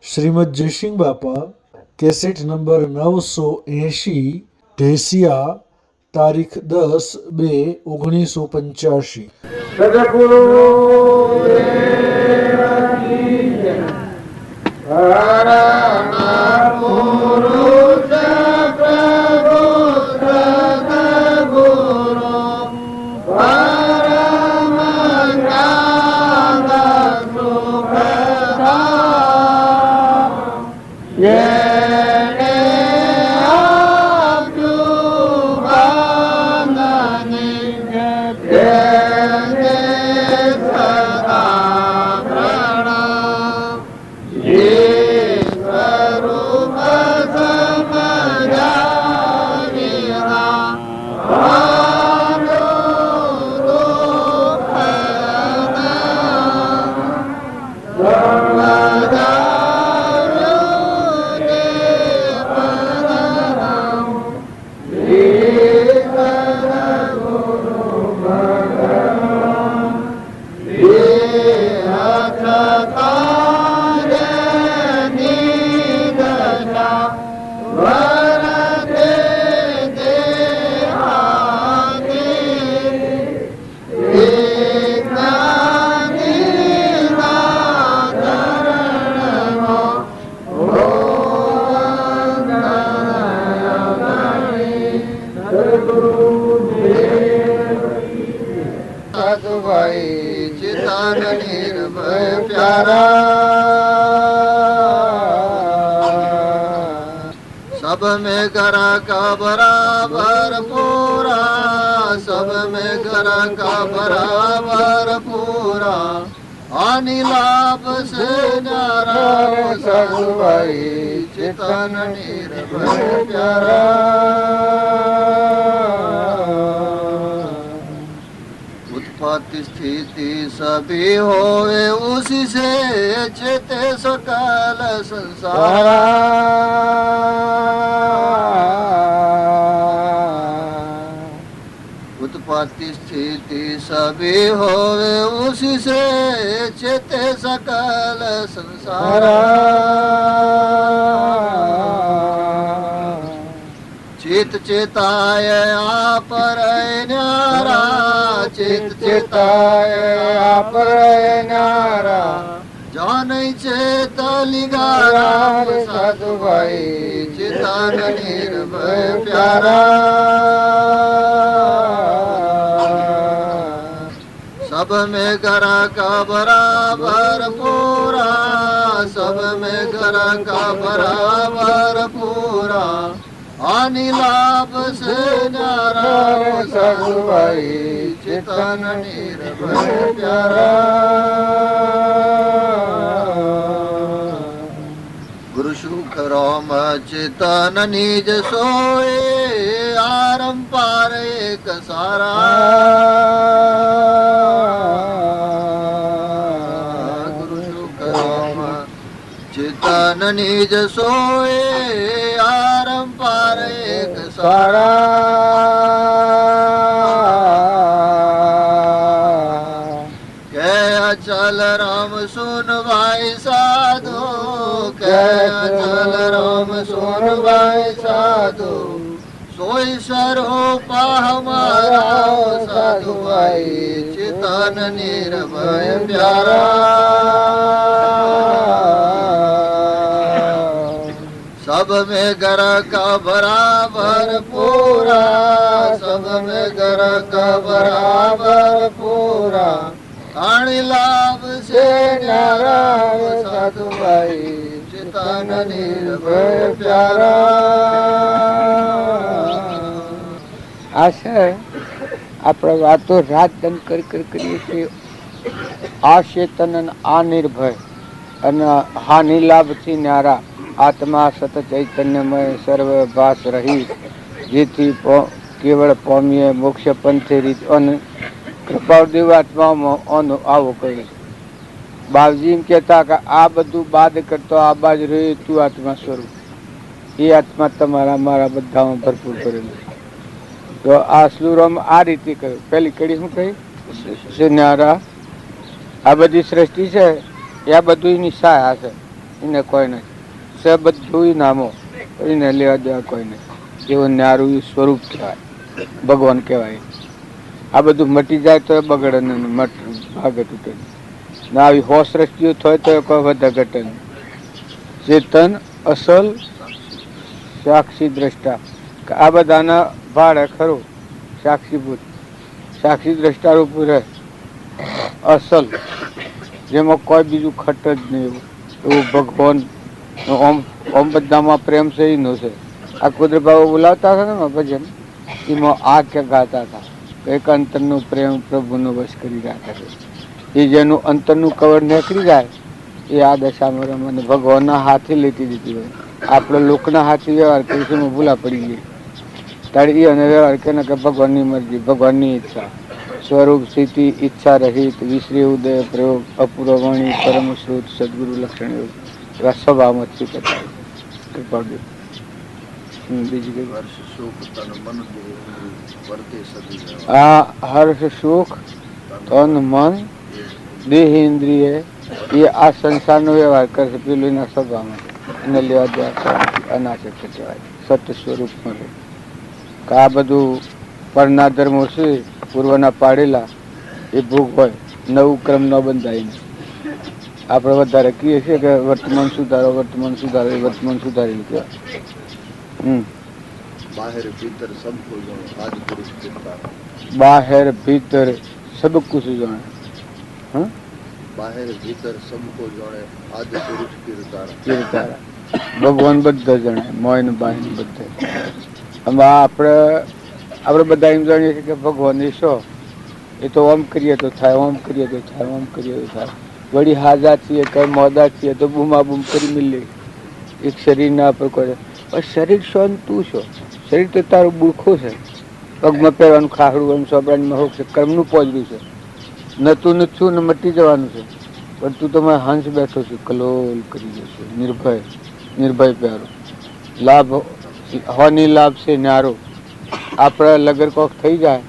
શ્રીમદ જયસિંહ બાપા, cassette number 980, ઢેસિયા, તારીખ 10/2/1985। સદગુરુ सब में करा का बराबर पूरा, सब में करा का बराबर पूरा, हानि लाभ से न्यारा सगुभाई चितन निर्भय प्यारा। उत्पत्ति स्थिति सभी होए उसी से चेते सकल संसार। उत्पत्ति स्थिति सभी होए उसी से चेते सकल संसार। चित चेताय आप न्यारा, चित चेताय आप न्यारा, जान चेत लिगारा साधु भाई चितन निर्भय प्यारा। सब में करा का बराबर पूरा, सब में करा का बराबर पूरा, हानि लाभ से न्यारा सगुभाई चितन निर्भय प्यारा। गुरु सुख रोम चितन निज सोए, आरम पार एक सारा। गुरु सुख रोम चितन निज सोए, आरम पार एक सारा। कै अचल राम सुन भाई साधु, कै अचल राम सुन भाई साधु, सोई स्वरूप हमारा साधु भाई चितन निर्भय प्यारा। सब में घर का बराबर पूरा, सब में घर का बराबर पूरा, हानि लाभ से न्यारा साधु भाई चितन निर्भय प्यारा। आशा આપણે વાતો રાત દન કરીએ છીએ। આ ચેતન આ નિર્ભય અને હાનિ લાભથી ન્યારા આત્મા સત ચૈતન્યમય સર્વ ભાસ રહી, જેથી કેવળ પામીએ મોક્ષ પંથે રીત અને કૃપાળ દેવાત્મામાં આવો કરી। બાવજી એમ કહેતા કે આ બધું બાદ કરતો આ બાજ રહે તું આત્મા સ્વરૂપ, એ આત્મા તમારા મારા બધામાં ભરપૂર કરેલું। તો આ શ્લુરામ આ રીતે કહ્યું। પહેલી કડી શું કહી? ન્યારા આ બધી સૃષ્ટિ છે એ આ બધું એની સહાય છે, એને કોઈ નથી. છે બધું નામો, એને લેવા દેવા કોઈ નથી. એવું ન્યારું સ્વરૂપ કહેવાય, ભગવાન કહેવાય. આ બધું મટી જાય તો એ બગડે ને ભાગે તૂટે ને આવી હોશ રસ્તીઓ થાય તો કોઈ વધે ઘટે નહીં. ચેતન અસલ સાક્ષી દ્રષ્ટા, આ બધાના ભાડે ખરું સાક્ષીભૂત, સાક્ષી દ્રષ્ટા રૂપ રહે અસલ, જેમાં કોઈ બીજું ખટ જ નહીં. એવું ભગવાન ઓમ બધામાં પ્રેમ છે એનો છે. આ કુદરત બાબા બોલાવતા હતા ને ભજન, એમાં આ કે ગાતા હતા એક અંતરનું પ્રેમ પ્રભુનો વશ કરી રાખે છે. એ જેનું અંતરનું કવર નીકળી જાય એ આ દશામાં રમને ભગવાનના હાથે લેતી દીધી હોય. આપણે લોકના હાથે વ્યવહાર કરીશું ભૂલા પડી ગઈ તારે એ અને વ્યવહાર કે ભગવાનની મરજી, ભગવાનની ઈચ્છા, સ્વરૂપ સ્થિતિ ઈચ્છા રહિત વિશ્રી ઉદય પ્રયોગ અપૂર્વ વાણી પરમ શ્રુત સદગુરુ લક્ષણ એવું એવા સ્વભાવમાંથી કરતા કૃપા દે. બીજી કઈ વર્ષ સુખ તન મન વર્તે સદી આ હર્ષ સુખ તન મન દેહ ઇન્દ્રિય એ આ સંસારનો વ્યવહાર કરશે. પેલું એના સ્વભાવમાં એને લેવા દેવા અનાશક્ત કહેવાય. સત્ય સ્વરૂપમાં રહે. આ બધું પરના ધર્મો છે પૂર્વના પાડેલા એ ભૂખ હોય, નવું ક્રમ ન બંધાય. આપણે વધારે કહીએ છીએ કે વર્તમાન સુધારો, વર્તમાન સુધારો, એ વર્તમાન સુધારેલું કહેવાય. બાહેર ભીતર સબ કો જાણે આજ પુરુષ કીર્તાર, બાહેર ભીતર સબ કુછ જાણે. બાહેર ભીતર સબ કો જાણે આજ પુરુષ કીર્તાર. કીર્તારા ભગવાન બધા જણે, મોય ને બાય ને બધે. આમાં આપણે બધા એમ જાણીએ છીએ કે ભગવાન એ શો, એ તો ઓમ કરીએ તો થાય, ઓમ કરીએ તો થાય, ઓમ કરીએ તો થાય. વળી હાજા છીએ કઈ મોદા છીએ તો બૂમા બૂમ કરી મિલી એક શરીરના પર કરે. પણ શરીર શો ને તું શો? શરીર તો તારું બુરખું છે, પગમાં પહેરવાનું ખાખડું એમ સોબરાનું હોક છે, કર્મનું પોજરું છે. નતું ન છું ને મટી જવાનું છે. પણ તું તો હંસ બેઠો છું, કલોલ કરી જશે, નિર્ભય પ્યારો. લાભ હોની લાભ છે ન્યારો. આપણે લગર કોક થઈ જાય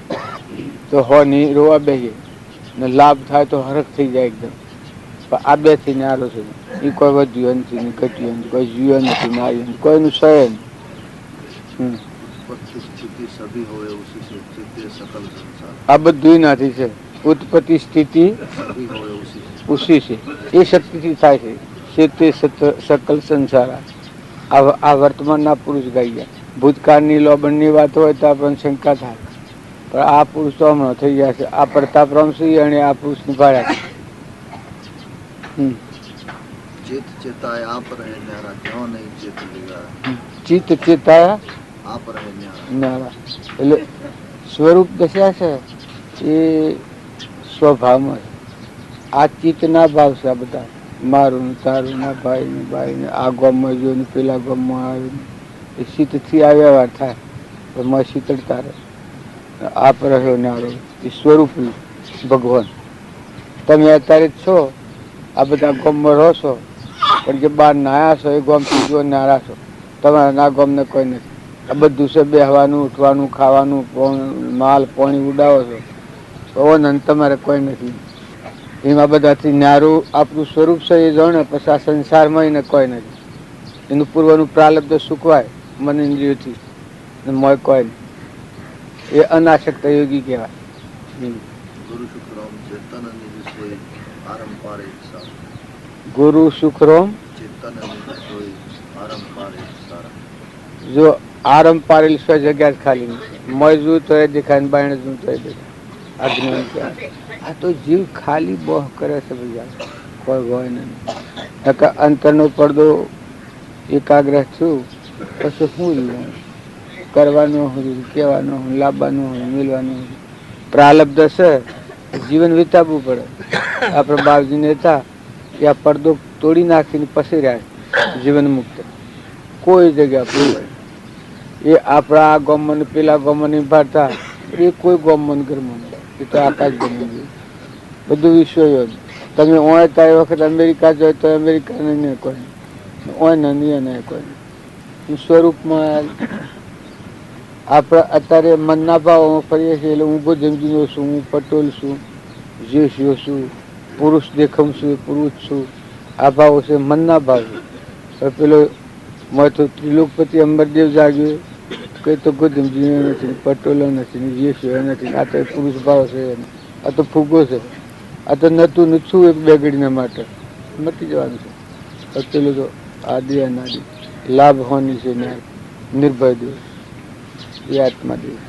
તો હોની રોવા બેહીએ ને લાભ થાય તો હરખ થઈ જાય એકદમ. પણ આ બે થી ન્યારો છે. એ કોઈ વધ્યું નથી ને ઘટ્યું નથી, કોઈ જીવન નથી નાર્યું નથી, કોઈનું શયન. ઉત્પત્તિ સ્થિતિ સભી હોય ઉસી સે ચિત્તે સકલ સંસાર. આ બધું નાથી છે. ઉત્પત્તિ સ્થિતિ સભી હોય ઉસી ઉસી છે, એ શક્તિથી થાય છે. ચિત્તે સકલ સંસાર. આ વર્તમાનના પુરુષ ગાઈ ગયા. ભૂતકાળની લોબણની વાત હોય તો આપણને શંકા થાય, પણ આ પુરુષ તો હમણાં થઈ ગયા છે. આ પ્રતાપ રામસિંહ અને આ પુરુષ નિભાડ્યા છે. ચિત ચેતાય આપ રહે ન્યારા, ક્યો નહીં ચિત લીલા. ચિત્ત ચેતાયા આપ રહે ન્યારા એટલે સ્વરૂપ દશા છે એ સ્વભાવમાં. આ ચિત્તના ભાવ છે. આ બધા મારું ને તારું ના ભાઈ ને બાઈ ને આ ગામમાં જો ને પેલા ગામમાં આવ્યું એ શીતથી આ વ્યવહાર થાય એમાં શીતળતા રહે. આપ રહ્યો ન્યારો એ સ્વરૂપ ભગવાન. તમે અત્યારે જ છો, આ બધા ગામમાં રહો છો, પણ જે બહાર નાયા છો એ ગામથી જો નારા છો. તમારા ના ગામને કોઈ નથી. આ બધું છે બેહવાનું, ઉઠવાનું, ખાવાનું, માલ પાણી ઉડાવો છો તો તમારે કોઈ નથી. એમાં બધાથી ન્યારું આપણું સ્વરૂપ છે એ જાણે. પછી આ સંસારમાં એને કોઈ નથી. એનું પૂર્વનું પ્રાલબ્ધ સુકવાય મન ઇન્દ્રિયોથી, મોય કોઈ નહીં. એ અનાશક્ત યોગી કહેવાય. ગુરુ શુક્રામ ચેતન નિવિસોઈ આરંપારે સારા. ગુરુ સુખરોમ ચેતન નિવિસોઈ આરંપારે સારા. જો આરંભ પારેલ સ્વ જગ્યા જ ખાલી નથી. મોય જું તો એ દેખાય ને બાયણે જું તો એ દેખાય. આ જ્ઞાન કહેવાય. આ તો જીવ ખાલી બોહ કરે છે બધા, કોઈ હોય નહીં. અંતરનો પડદો એકાગ્ર છું પછી શું રહ્યું? કરવાનું હોય, કહેવાનું હોય, લાવવાનું હોય, મિલવાનું હોય. પ્રાલબ્ધ છે જીવન વિતાવવું પડે. આપણે બાપજીને હતા કે આ પડદો તોડી નાખીને પછી રહ્યા જીવન મુક્ત. કોઈ જગ્યા પૂરું એ આપણા આ ગમન પેલા ગમન નિભાડતા એ કોઈ ગમન ગરમન એ તો આકાશ ગમી ગયું. બધું વિશ્વ. તમે ઓય તારી વખત અમેરિકા જોઈ તો અમેરિકાને નહીં કોઈ, ઓય નહીં કોઈ. સ્વરૂપમાં આપણે અત્યારે મનના ભાવમાં ફરીએ છીએ. એટલે હું ભોજનજીનો છું, હું પટોલ છું, જેસીઓ છું, પુરુષ દેખમ છું, પુરુષ છું, આ ભાવ છે મનના ભાવ. હવે પેલો માથું ત્રિલોકપતિ અમરદેવ જાગ્યો કઈ તો ગોધમજી નથી, પટોલો નથી, યેશુ નથી. આ તો પુરુષ ભાવ છે, આ તો ફૂગો છે, આ તો નતું નછું એક બે ઘડીના માટે મટી જવાનું છે. પેલું તો આદિ અનાદિ લાભ હોની છે, નિર્ભય દિવસ એ આત્મા દિવસ.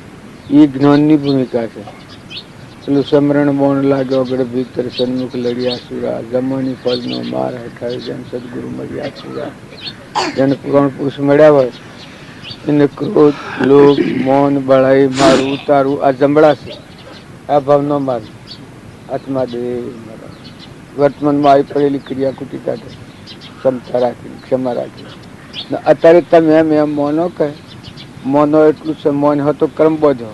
એ જ્ઞાનની ભૂમિકા છે. પેલું સમરણ બોણ લાગ્યો આગળ ભીતર સન્મુખ લડ્યા સુરા, જમવાની ફળનો માર હઠાવી જેમ સદગુરુ મળ્યા સુરા. જેને પુરાણ પુરુષ મળ્યા હોય એને ક્રોધ, લોભ, મૌન, બળાઈ, મારું ઉતારવું આ જમણા છે. આ ભાવ ન મારું. આત્મા દેહ વર્તમાનમાં આવી પડેલી ક્રિયા કુટી કાઢે, ક્ષમતા રાખી, ક્ષમા રાખી. અત્યારે તમે એમ મોનો કહે, મોનો એટલું છે, મૌન હો તો કર્મબોધ હો,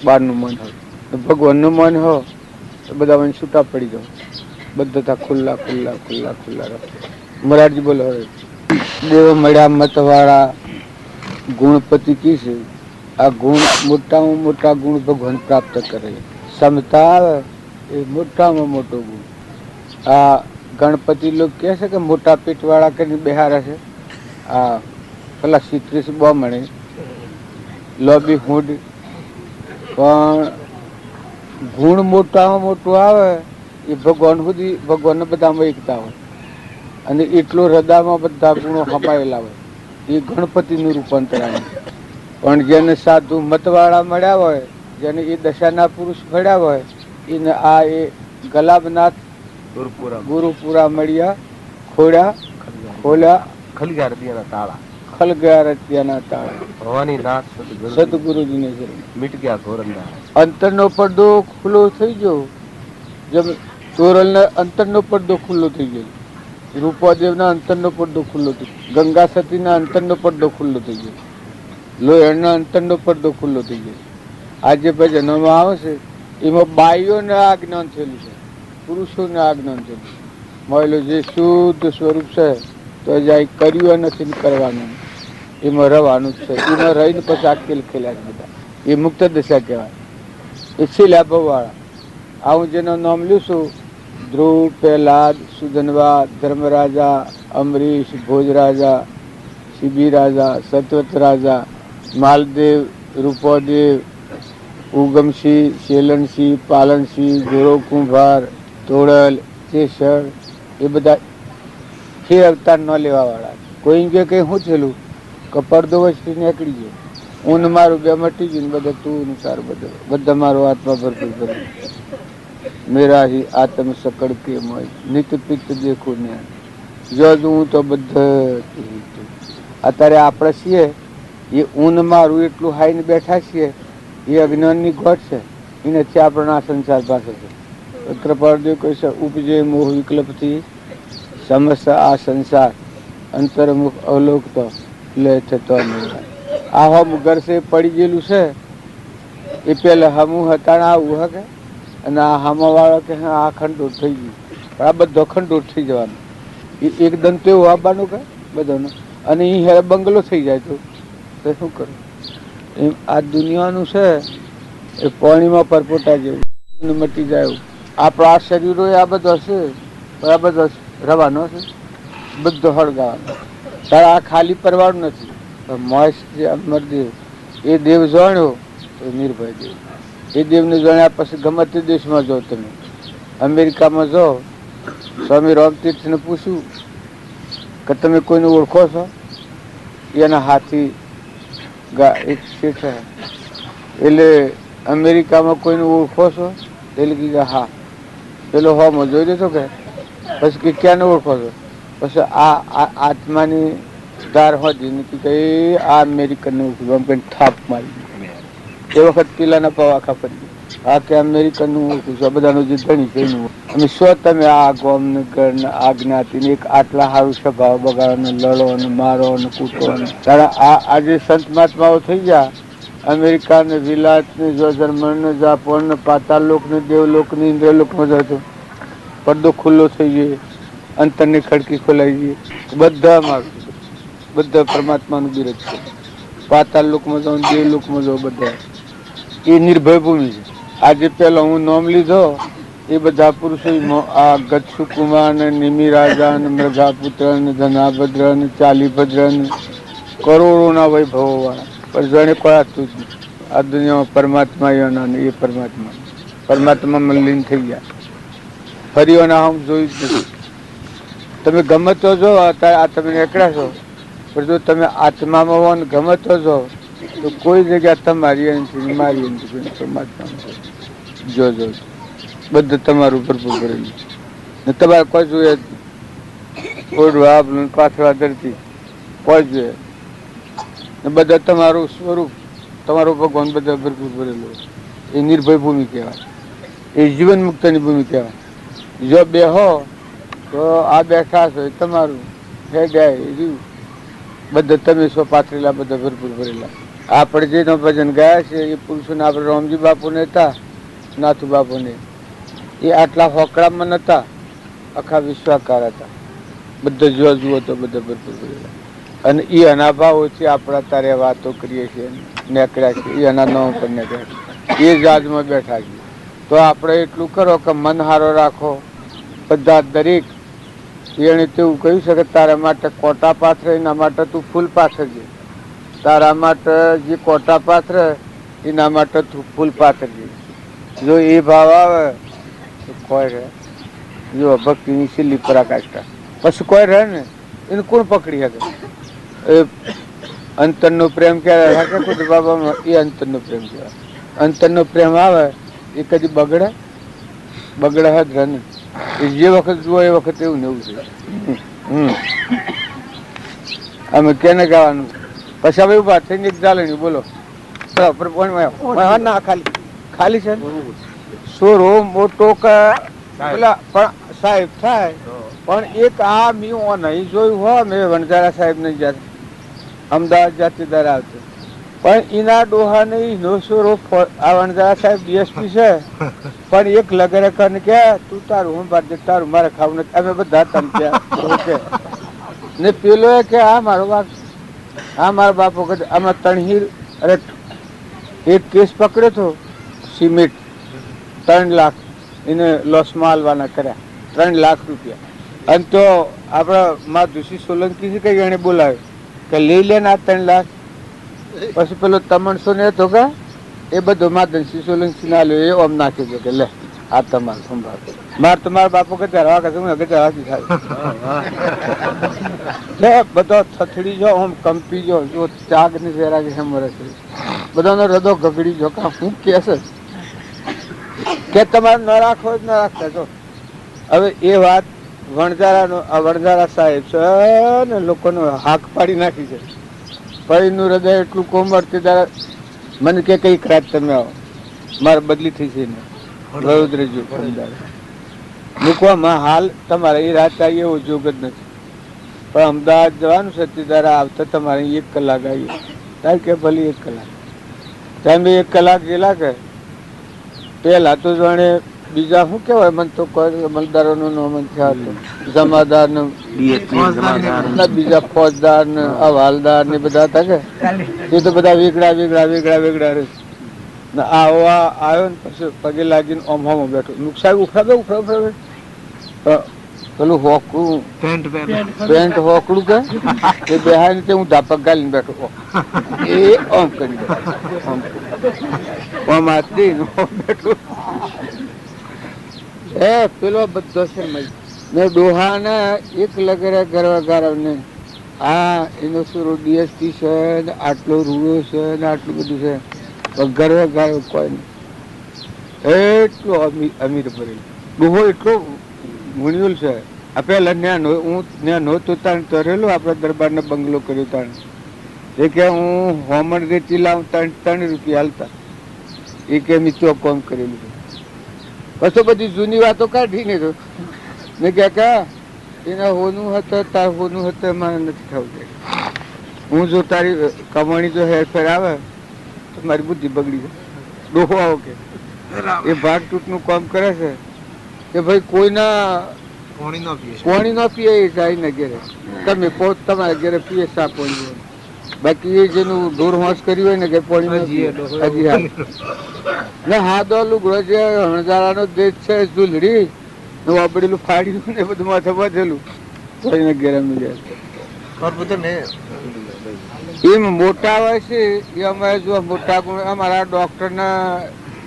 બહારનું મન હોય. ભગવાનનું મન હો તો બધા મને છૂટા પડી જાઓ, બધા ખુલ્લા ખુલ્લા ખુલ્લા ખુલ્લા રહો. મોરારજી બોલો હવે દેવ મળ્યા મતવાળા ગુણપતિ કી છે. આ ગુણ મોટામાં મોટા ગુણ ભગવાન પ્રાપ્ત કરે. ક્ષમતા આવે એ મોટામાં મોટો ગુણ. આ ગણપતિ લોક કહે છે કે મોટા પેટ વાળા કરીને બિહારે છે. આ પેલા 36 બમણે લોબી હુડ, પણ ગુણ મોટામાં મોટું આવે એ ભગવાન સુધી ભગવાનને બધામાં એકતા હોય અને એટલો હૃદયમાં બધા ગુણો હમાયેલા હોય એ ગણપતિનું રૂપાંતર આવે. પણ જેને સાધુ મતવાળા મળ્યા હોય, જેને એ દશાના પુરુષ મળ્યા હોય, એને આ એ ગલાબનાથ ગુરુપુરા મળ્યા, ખોલ્યા ખલગ્યા રત્યાના તાળા ભવાની નાથ સદગુરુજીને મીટ ગયા ઘોરંદા. અંતરનો પડદો ખુલ્લો થઈ ગયો. જેમ તોરલને અંતરનો પડદો ખુલ્લો થઈ ગયો, રૂપાદેવના અંતરનો પડદો ખુલ્લો થઈ ગયો, ગંગા સતીના અંતરનો પડદો ખુલ્લો થઈ ગયો, લોહણના અંતરનો પડદો ખુલ્લો થઈ ગયો. આજે ભજનોમાં આવે છે એમાં બાઈઓને આ જ્ઞાન થયેલું છે, પુરુષોને આ જ્ઞાન થયેલું. મળેલું જે શુદ્ધ સ્વરૂપ છે તો જાય કર્યું નથી કરવાનું, એમાં રહેવાનું જ છે. એમાં રહીને પછી આકેલ ખેલ્યા બધા એ મુક્ત દશા કહેવાય. એ છે લાભવાળા. આ હું જેનું નામ લ્યું છું, ધ્રુવ, પ્રહલાદ, સુધનવા, ધર્મરાજા, અમરીશ, ભોજરાજા, શિબી રાજા, સત્વત રાજા, માલદેવ, રૂપોદેવ, ઉગમસિંહ, શેલનસિંહ, પાલનસિંહ, ગોરો કુંભાર, તોડલ, કેસર એ બધા છે અવતાર ન લેવા વાળા. કોઈ કે કઈ શું થયેલું કે પડદો વસ્તી નીકળી ગયો, ઊન મારું બે મટી ગયું, બધા તું સારું બધા મારો આત્મા ભરપૂર કર્યું. મેરા હી આત્મ સકળ કે મોય નિત પિત્ત દેખું ને જો હું તો બધા. અત્યારે આપણે છીએ એ ઊન મારું એટલું હાઈને બેઠા છીએ, એ અજ્ઞાનની ઘોટ છે. એનાથી આપણને આ સંસાર પાસે છે. કૃપાળદેવ કહે છે ઉપજે મોહ વિકલ્પથી સમસ્ત આ સંસાર અંતર્મુખ અવલોકતો લે થતો નહીં. આ હમ ઘર છે પડી ગયેલું છે એ પેલા હમું હતા આવું હકે, અને આ હામા વાળો કે આ ખંડોળ થઈ ગયું, આ બધો ખંડોળ થઈ જવાનો. એ એકદમ તો એવું આવવાનું કે બધાનો, અને એ હેર બંગલો થઈ જાય તો શું કરું? એમ આ દુનિયાનું છે એ પાણીમાં પરપોટા જેવું મટી જાય. આપણા આ શરીરો આ બધો હશે, પણ આ બધો રવાનો છે, બધો હળગાવાનો. તારે આ ખાલી પરવાનું નથી. મોસ જે અમરદેવ એ દેવ જાણ્યો તો નિર્ભય દેવ. એ દેવને જાણ્યા પછી ગમે તે દેશમાં જાઓ, તમે અમેરિકામાં જાઓ, સ્વામી રામતીર્થને પૂછ્યું કે તમે કોઈને ઓળખો છો? એના હાથી એક શેઠ એટલે અમેરિકામાં કોઈને ઓળખો છો? એટલે કીધું હા. પેલો હોમાં જોઈ દેતો કે પછી કે ક્યાંને ઓળખો છો? પછી આ આત્માની ધાર હોતી નથી કે આ અમેરિકનને ઓળખું, આમ કઈ થાપ મારી. એ વખત પેલાના પવાખા પડી ગયા. આ કે અમેરિકનનું ઓળખું છું, આ બધાનું જે ધણી છે એનું. અને શું તમે આ ગોમને ઘરને આ જ્ઞાતિને એક આટલા સારું સ્વભાવ બગાડો, લડો ને મારો ને કૂટો ને. તારા આજે સંત મહાત્માઓ થઈ ગયા અમેરિકા ને વિલાત ને જર્મન ને જાપાન ને પાતાળ લોક ને દેવલોક ને ઇન્દ્રલોકમાં જતો પડદો ખુલ્લો થઈ ગયો, અંતરની ખડકી ખોલાઈ ગઈ. બધા મારું બધા પરમાત્માનું બિરજ છે. પાતાળ લોકમાં જાઉં, દેવલોકમાં જાઉં, બધા એ નિર્ભય ભૂમિ છે. આજે પેલા હું નામ લીધો એ બધા પુરુષો આ ગચ્છુકુમાર ને નિમિરાજા ને મૃગાપુત્ર ને ધનાભદ્ર ને ચાલીભદ્ર ને કરોડોના વૈભવો વાળા પણ જેને કળાતું જ નહીં. આ દુનિયામાં પરમાત્મા એના ને એ પરમાત્મામાં લીન થઈ ગયા. ફરી એના આમ જોયું જ નથી. તમે ગમે તો જો અત્યારે આ તમે નીકળ્યા છો પણ જો તમે આત્મામાં હો ને ગમે તો જો તો કોઈ જગ્યા તમારી નથી મારી નથી પરમાત્મા જોજો બધું તમારું ભરપૂર કરેલું ને તમારે કોઈ જોઈએ ઓઢવા આપણું પાથરા ધરતી કોઈ જોઈએ ને બધા તમારું સ્વરૂપ તમારો ભગવાન બધા ભરપૂર કરેલું. એ નિર્ભય ભૂમિ કહેવાય. એ જીવન મુક્તની ભૂમિ કહેવાય. જો બેહો તો આ બેઠા છો એ તમારું હે જાય રહ્યું બધા તમે છો પાથરેલા બધા ભરપૂર ભરેલા. આપણે જેનો ભજન ગયા છે એ પુરુષોને આપણે રામજી બાપુને હતા નાથુ બાપુને એ આટલા હોકળામાં નતા આખા વિશ્વાકાર હતા. બધા જો જુઓ તો બધા ભરપૂર ભરેલા અને એ અનાભાવોથી આપણે અત્યારે વાતો કરીએ છીએ નીકળ્યા છીએ એ અનાનો પર નીકળ્યા છીએ એ જાતમાં બેઠા છીએ. તો આપણે એટલું કરો કે મન હારો રાખો. બધા દરેક એને તેવું કહ્યું છે કે તારા માટે કોટા પાથરે એના માટે તું ફૂલ પાથરજે. તારા માટે જે કોટા પાથરે એના માટે તું ફૂલ પાથરજે. જો એ ભાવ આવે તો કોઈ રહે. જો ભક્તિની છેલ્લી પરાકાષ્ઠા પછી કોઈ રહે ને એને કોણ પકડી શકે? એ અંતરનો પ્રેમ ક્યારે રાખે ખુદ બાબામાં એ અંતરનો પ્રેમ કહેવાય. અંતરનો પ્રેમ આવે એ કદી બગડે જ રહે ને. એ જે વખત જુઓ એ વખત એવું ને એવું છે. અમે કેને ગાવાનું પછી હવે ઉભા થઈને એક ચાલે નહીં બોલો ના ખાલી છે સોરો મોટો પેલા પણ સાહેબ થાય પણ એક આ મેં નહીં જોયું હો મેં વણઝારા સાહેબ ને જ્યાં અમદાવાદ જાતીદાર આવતો પણ એના ડોહા નહીં નો સોરો આ વણઝારા સાહેબ ડીએસપી છે પણ એક લગરે કરીને કે તું તારું હું બાદ તારું મારે ખાવું નથી. અમે બધા તમે ને પેલો કે આ મારો બાપ આ મારા બાપો કે આમાં તણહીર અરે એક કેસ પકડ્યો હતો સિમેન્ટ 3 લાખ એને લોસમાં હાલવાના કર્યા 3 લાખ રૂપિયા. અને તો આપણા મા દુષી સોલંકી છે કે એને બોલાવ્યો કે લઈ લે ને આ 3 લાખ. પછી પેલો તમણસો ને હતો કે એ બધો માધનસિંહ સોલંકી ના લ્યો એ ઓમ નાખી દો કે લે આ તમારે સંભાળ મારે તમારા બાપો કે ધરવા કે હું ધરવાથી થાય બધો થથડી જો આમ કંપી જો જો ચાગ ની વેરા કે મરે છે બધાનો હૃદય ગગડી જો કા શું કે છે કે તમારે ન રાખો જ ન રાખતા. જો હવે એ વાત વણઝારા સાહેબ છે ને લોકોનો હાક પાડી નાખી છે. ભાઈનું હૃદય એટલું કોમળતી તારા મને કે કઈક રાત તમે આવો મારે બદલી થઈ છે ને વડોદરા મૂકવામાં હાલ તમારે એ રાત આવી એવો જોગ જ નથી. પણ અમદાવાદ જવાનું છે ત્યારે આવતા તમારે 1 કલાક આવીએ તાર કે ભલે 1 કલાક તમે 1 કલાક ગયેલા કે પેલા તો જાણે બીજા શું કેવાય મને તો કોઈ અમલદારો નું નામ થયા જમાદાર ને બીજા ફોજદાર ને હવાલદાર ને બધા હતા કે એ તો બધા વેગડા રહે. આવવા આવ્યો ને પછી પગે લાગીને ઓમ બેઠો નુકસાન ઉખડાવે પેલું હોકડું પેન્ટ હોકડું કે એ બેહાય ને હું ધાપક ગાલીને બેઠો એ ઓમ કરી ઓમ હાથ દઈને બેઠું. પેલો બધો છે ને ડોહા ને એક લગેરા ગરવા ગારવ ને આ એનો સુરો ડીએસપી છે ને આટલો રૂડો છે ને આટલું બધું છે ગરવા ગારવ કોઈ નહીં. એટલો અમીર ભરેલો ડોહો એટલો મુનિયુલ છે. આ પેલા હું ત્યાં નહોતો તાણ તરેલો આપણા દરબારને બંગલો કર્યો તાણ એ કે હું હોમણ રેતી લાવું 3 રૂપિયા હાલતા એ કે મેં ચોકોમ કરેલું છે. પછી બધી જૂની વાતો કાઢીને તો મેં ક્યાં એના હોનું હતું તાર હોનું હતું મારે નથી થવું. હું જો તારી કમાણી જો હેરફેર આવે તો મારી બુદ્ધિ બગડી જાય. ડોહો આવો કે એ ભાગ તૂટનું કામ કરે છે કે ભાઈ કોઈના કોણી ન પીએ એ જાય ને ઘેરે તમે તમારા ઘેરે પીએ સા પોણી બાકી એ જેનું ઢોર હોંશ કર્યું હોય ને કે પાણી હજી હાલ ને હાદો લુગડો છે હણજારાનો દેશ છે ઝૂલડી વાપરેલું ફાડ્યું ને બધું માથે બાંધેલું કોઈને ઘેરા મળ્યા એમ મોટા હોય છે એ અમારે જો મોટા અમારા ડોક્ટર ના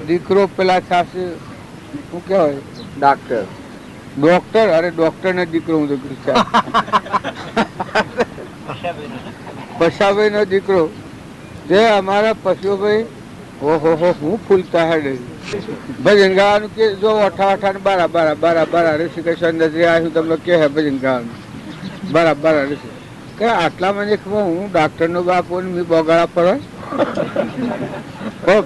દીકરો પેલા થશે શું કેવાય ડોક્ટર અરે ડોક્ટર ને દીકરો હું તો પશાભાઈ નો દીકરો જે અમારા પશુભાઈ ઓહો હો હું ફૂલતા હેડે ભજન ગાવાનું કે જો અઠા ને બારા ઋષિકેશ્વર નજરે આવ્યું તમને કે હે ભજન ગાવાનું બારા ઋષિ કે આટલા મને ખબર હું ડાક્ટર નો બાપો મેં બગાડા પડે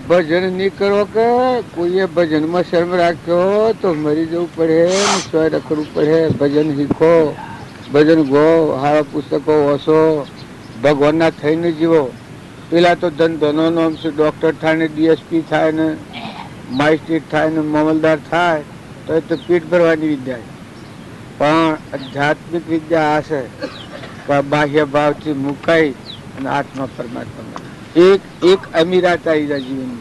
ભજન નહીં કરો કે કોઈએ ભજનમાં શર્મ રાખ્યો તો મરી જવું પડે સ્વય રખડવું પડે ભજન શીખો ભજન ગો હારા પુસ્તકો વાંચો ભગવાનના થઈને જીવો પેલા તો ધંધોનો નામ છે ડોક્ટર થાય ને ડીએસપી થાય ને માજિસ્ટ્રેટ થાય ને મામલદાર થાય તો એ તો પેટ ભરવાની વિદ્યા પણ આધ્યાત્મિક વિદ્યા આ છે બાહ્ય ભાવથી મુકાઈ અને આત્મા પરમાત્મા એક અમીરાત આવી જાય જીવનમાં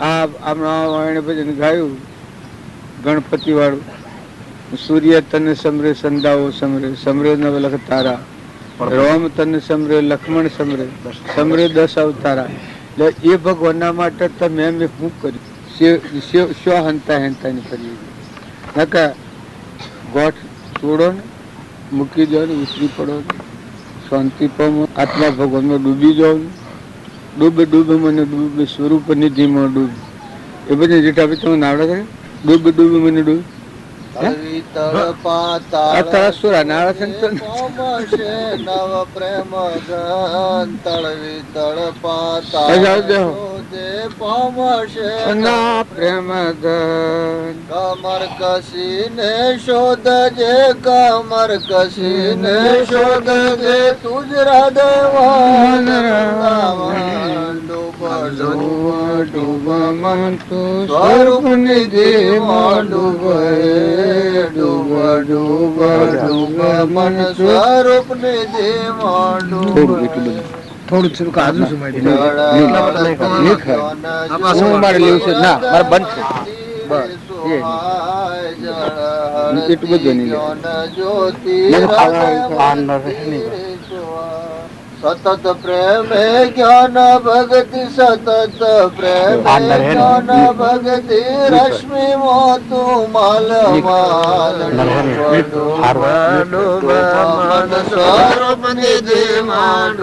આ હમણાં ભજન ગાયું ગણપતિ વાળું સૂર્ય તને સમરે સંદાઓ સમરે નવલખ તારા રોમ તને સમરે લક્ષ્મણ સમરે 10 અવતારા એટલે એ ભગવાનના માટે તમે મેં શું કર્યું શું હંતા હેંતાની કરી નકા ગોઠ છોડો ને મૂકી દો ને ઉતરી પડો ને શાંતિ પામો આત્મા ભગવાનમાં ડૂબી જાઓ ને ડૂબે મને ડૂબે સ્વરૂપ નિધિમાં ડૂબ એ બધી જેઠા તમે નાવડે છે ડૂબે મને ડૂબ તારા સુરા નાળા છે નવ પ્રેમ ગન તળવી તળપા ના પ્રેમ ધન કમર કસીને શોધજે કમર કસીને શોધજે તુજ હૃદયવાન ડૂબ મન તું સ્વરૂપ નિધિ માં ડૂબ મન સ્વરૂપ નિધિ માં થોડું છું કાજુ છું મારે લેવું છે ના મારે બંધ છે એટલું બધું નહીં સતત પ્રેમ જ્ઞાન ભક્તિ સતત પ્રેમ જ્ઞાન ભક્તિ રશ્મિ મોતુ મલ મન સ્વરૂપ નિધિ માં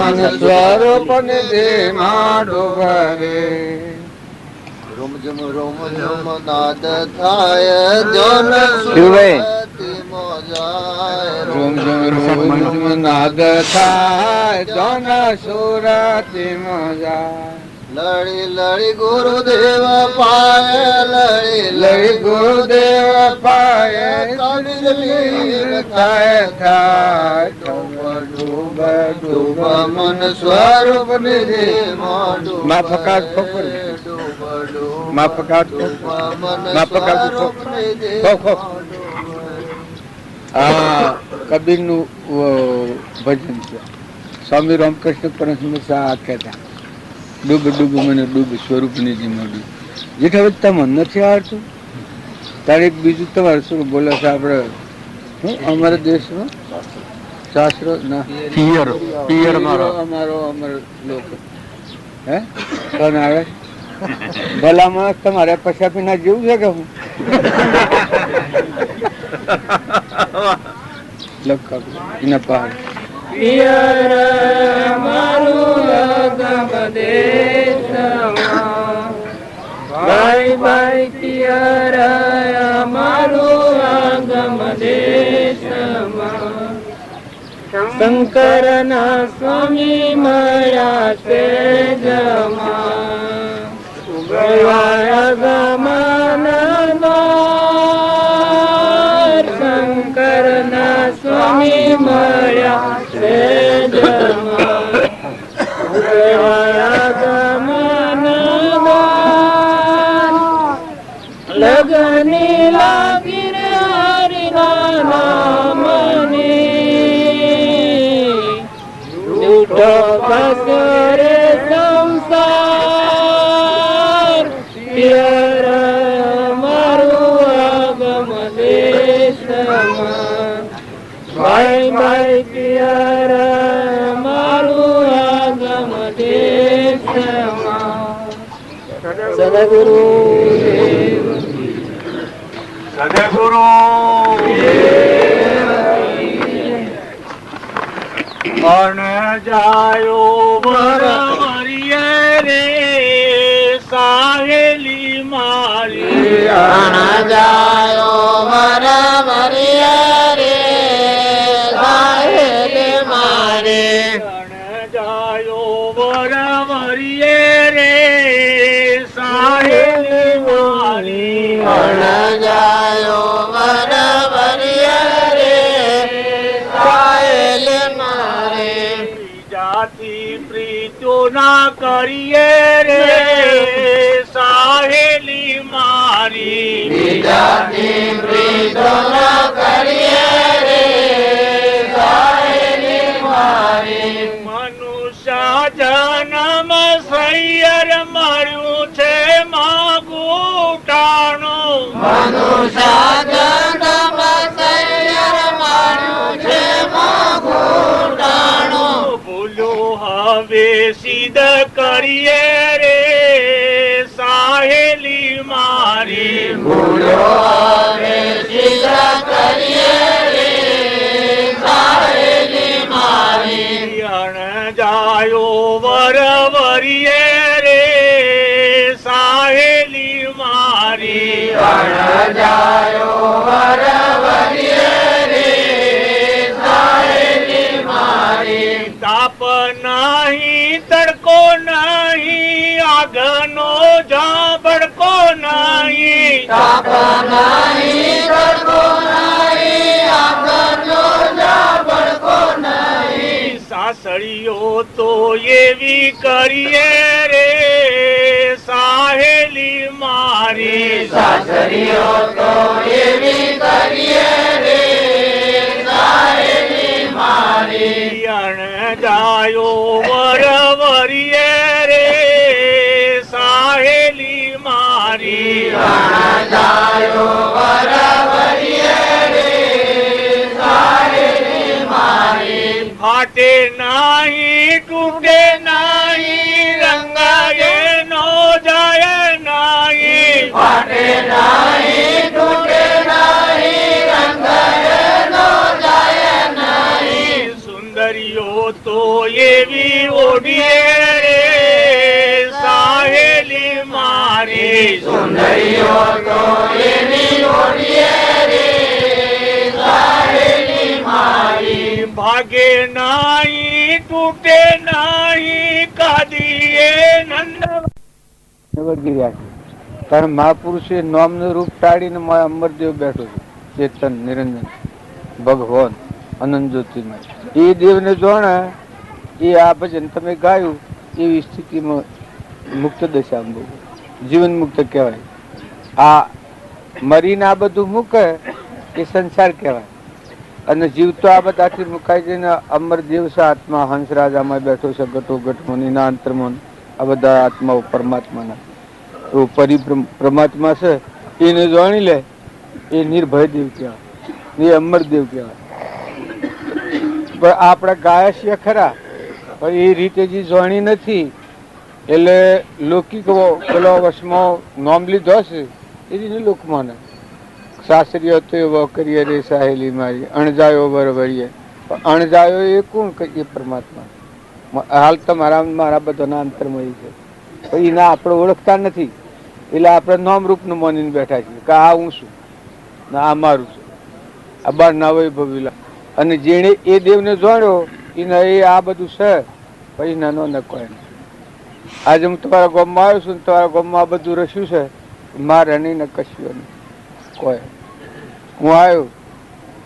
મન સ્વરૂપ નિધિ માં ડૂબે રોમ જમ નાદ થાય જન રોમ નાદ થાય જન સુરતી મજા લડી ગુરુદેવ પાય લડી ગુરુદેવ પાય થાય ડૂબ મન સ્વરૂપ નિધિ માં માફકાત ખબર માફકાત કબીર નું ભજન છે સ્વામી રામકૃષ્ણ પરમહંસ કહેતા ડૂબ મને ડૂબ સ્વરૂપ નિધિમાં ડૂબ જેઠા હવે તમને નથી આવડતું તારે એક બીજું તમારે શું બોલે છે આપણે અમારા દેશમાં શાસ્ત્રો ના અમારો લોકો હે કોણ આવે ભલા માણસ તમારે પછાપી ના જેવું છે કે હું એના પહાડ ભાઈ પિયર મારું આગમ દેશમાં શંકર ના સ્વામી મળ્યા છે જમા ઉગવાયા ગમન શંકર ના સ્વામી મળ્યા છે જમા ઉગવાયા ગમન લગની લાગી રે હરિના નામની તો બસો રે સંસાર પિયર મારું આગમ દેશમાં ભાઈ ભાઈ પિયર મારું આગમ દેશમાં સદગુરુ સદગુરુ અણ જાયો વરવરિયે રે સાહેલી મારી અણ જાયો વરવરિયે રે સાહેલી મારી અણ જાયો વરવરિયે રે સાહેલી મારી અણ જાયો વરવરિયે રે સાહેલી મારી જાતિ પ્રીતો ના કરીએ રે સાહેલી મારી બીજાથી પ્રીતો ન કરીએ રે સાહેલી મારી મનુષ્ય જન્મ સૈયર મળ્યું છે માગુટાણું મનુષ્ય જન્મ સૈયર માર્યું છે મોઘુટાણું ભૂલો હવે સિદ્ધ કરીએ રે સાહેલી મારી ભૂલો હવે સિદ્ધ કરીએ રે સાહેલી મારી અણ જાયો વરવરિયે રે સાહેલી મારી અણ જાયો વરવરિયે રે સાહેલી મારી તાપ નહીં તડકો નહીં આગનો જાબડકો નહીં તાપ નહીં તડકો નહીં આગળનો જાબડકો નહીં સાસળીઓ તો એવી કરીએ રે સાહેલી મારી સાસરીઓ તો એવી કરીએ રે સાહેલી મારી અણ જાયો વરવરિયે રે સાહેલી મારી અણ જાયો વરવરિયે રે સાહેલી મારી ફાટે નહીં તૂટે નહીં રંગાએ નો જાય નહીં ફાટે નહીં તૂટે નહીં રંગાય નો જાય નહીં સુંદરીઓ તો એવી ઓઢીએ રે સાહેલી મારી સુંદરીઓ તો એવી ઓઢીએ રે સાહેલી મારી ભાગે નહીં તૂટે નહીં કાદીએ નંદ વગેરે કારણ મહાપુરુષે નામનું રૂપ ટાળીને અમરદેવ બેઠો છે ચેતન નિરંજન ભગવાન અનંત જ્યોતિમાં એ દેવને જોણે એ આ ભજન તમે ગાયું એવી સ્થિતિમાં મુક્ત દશામાં બહુ જીવન મુક્ત કહેવાય. આ મરીને આ બધું મૂકે એ સંસાર કહેવાય અને જીવતો આ બધાથી મુકાઈ જઈને અમરદેવ છે આત્મા હંસરાજામાં બેઠો છે ઘટોઘટ મુનિના અંતર્મન આ બધા આત્માઓ પરમાત્માના એવું પરમાત્મા છે એને જાણી લે એ નિર્ભય દેવ કહેવાય, એ અમરદેવ કહેવાય. પણ આપણે ગાયા છીએ ખરા પણ એ રીતે જે જાણી નથી એટલે લૌકિક પેલો વશમાં નામ લીધો છે એ રીતે લોક માને શાસ્ત્રીય તો એવો કરીએ રે સાહેલી મારી અણજાયો બરોબરીએ. અણજાયો એ કોણ કે એ પરમાત્મા હાલ તો મારા બધાના અંતરમાં છે પણ એના આપણે ઓળખતા નથી એટલે આપણે નામ રૂપનું માનીને બેઠા છીએ કે આ હું છું ને આ મારું છે આ બાર ના વૈભવીલા અને જેણે એ દેવને જાણ્યો એને એ આ બધું છે પછી નાનો ન કોઈ નહીં. આજે હું તમારા ગામમાં આવ્યો છું ને તમારા ગામમાં આ બધું રસ્યું છે મારે નહીં ને કશું નહીં કોઈ. હું આવ્યો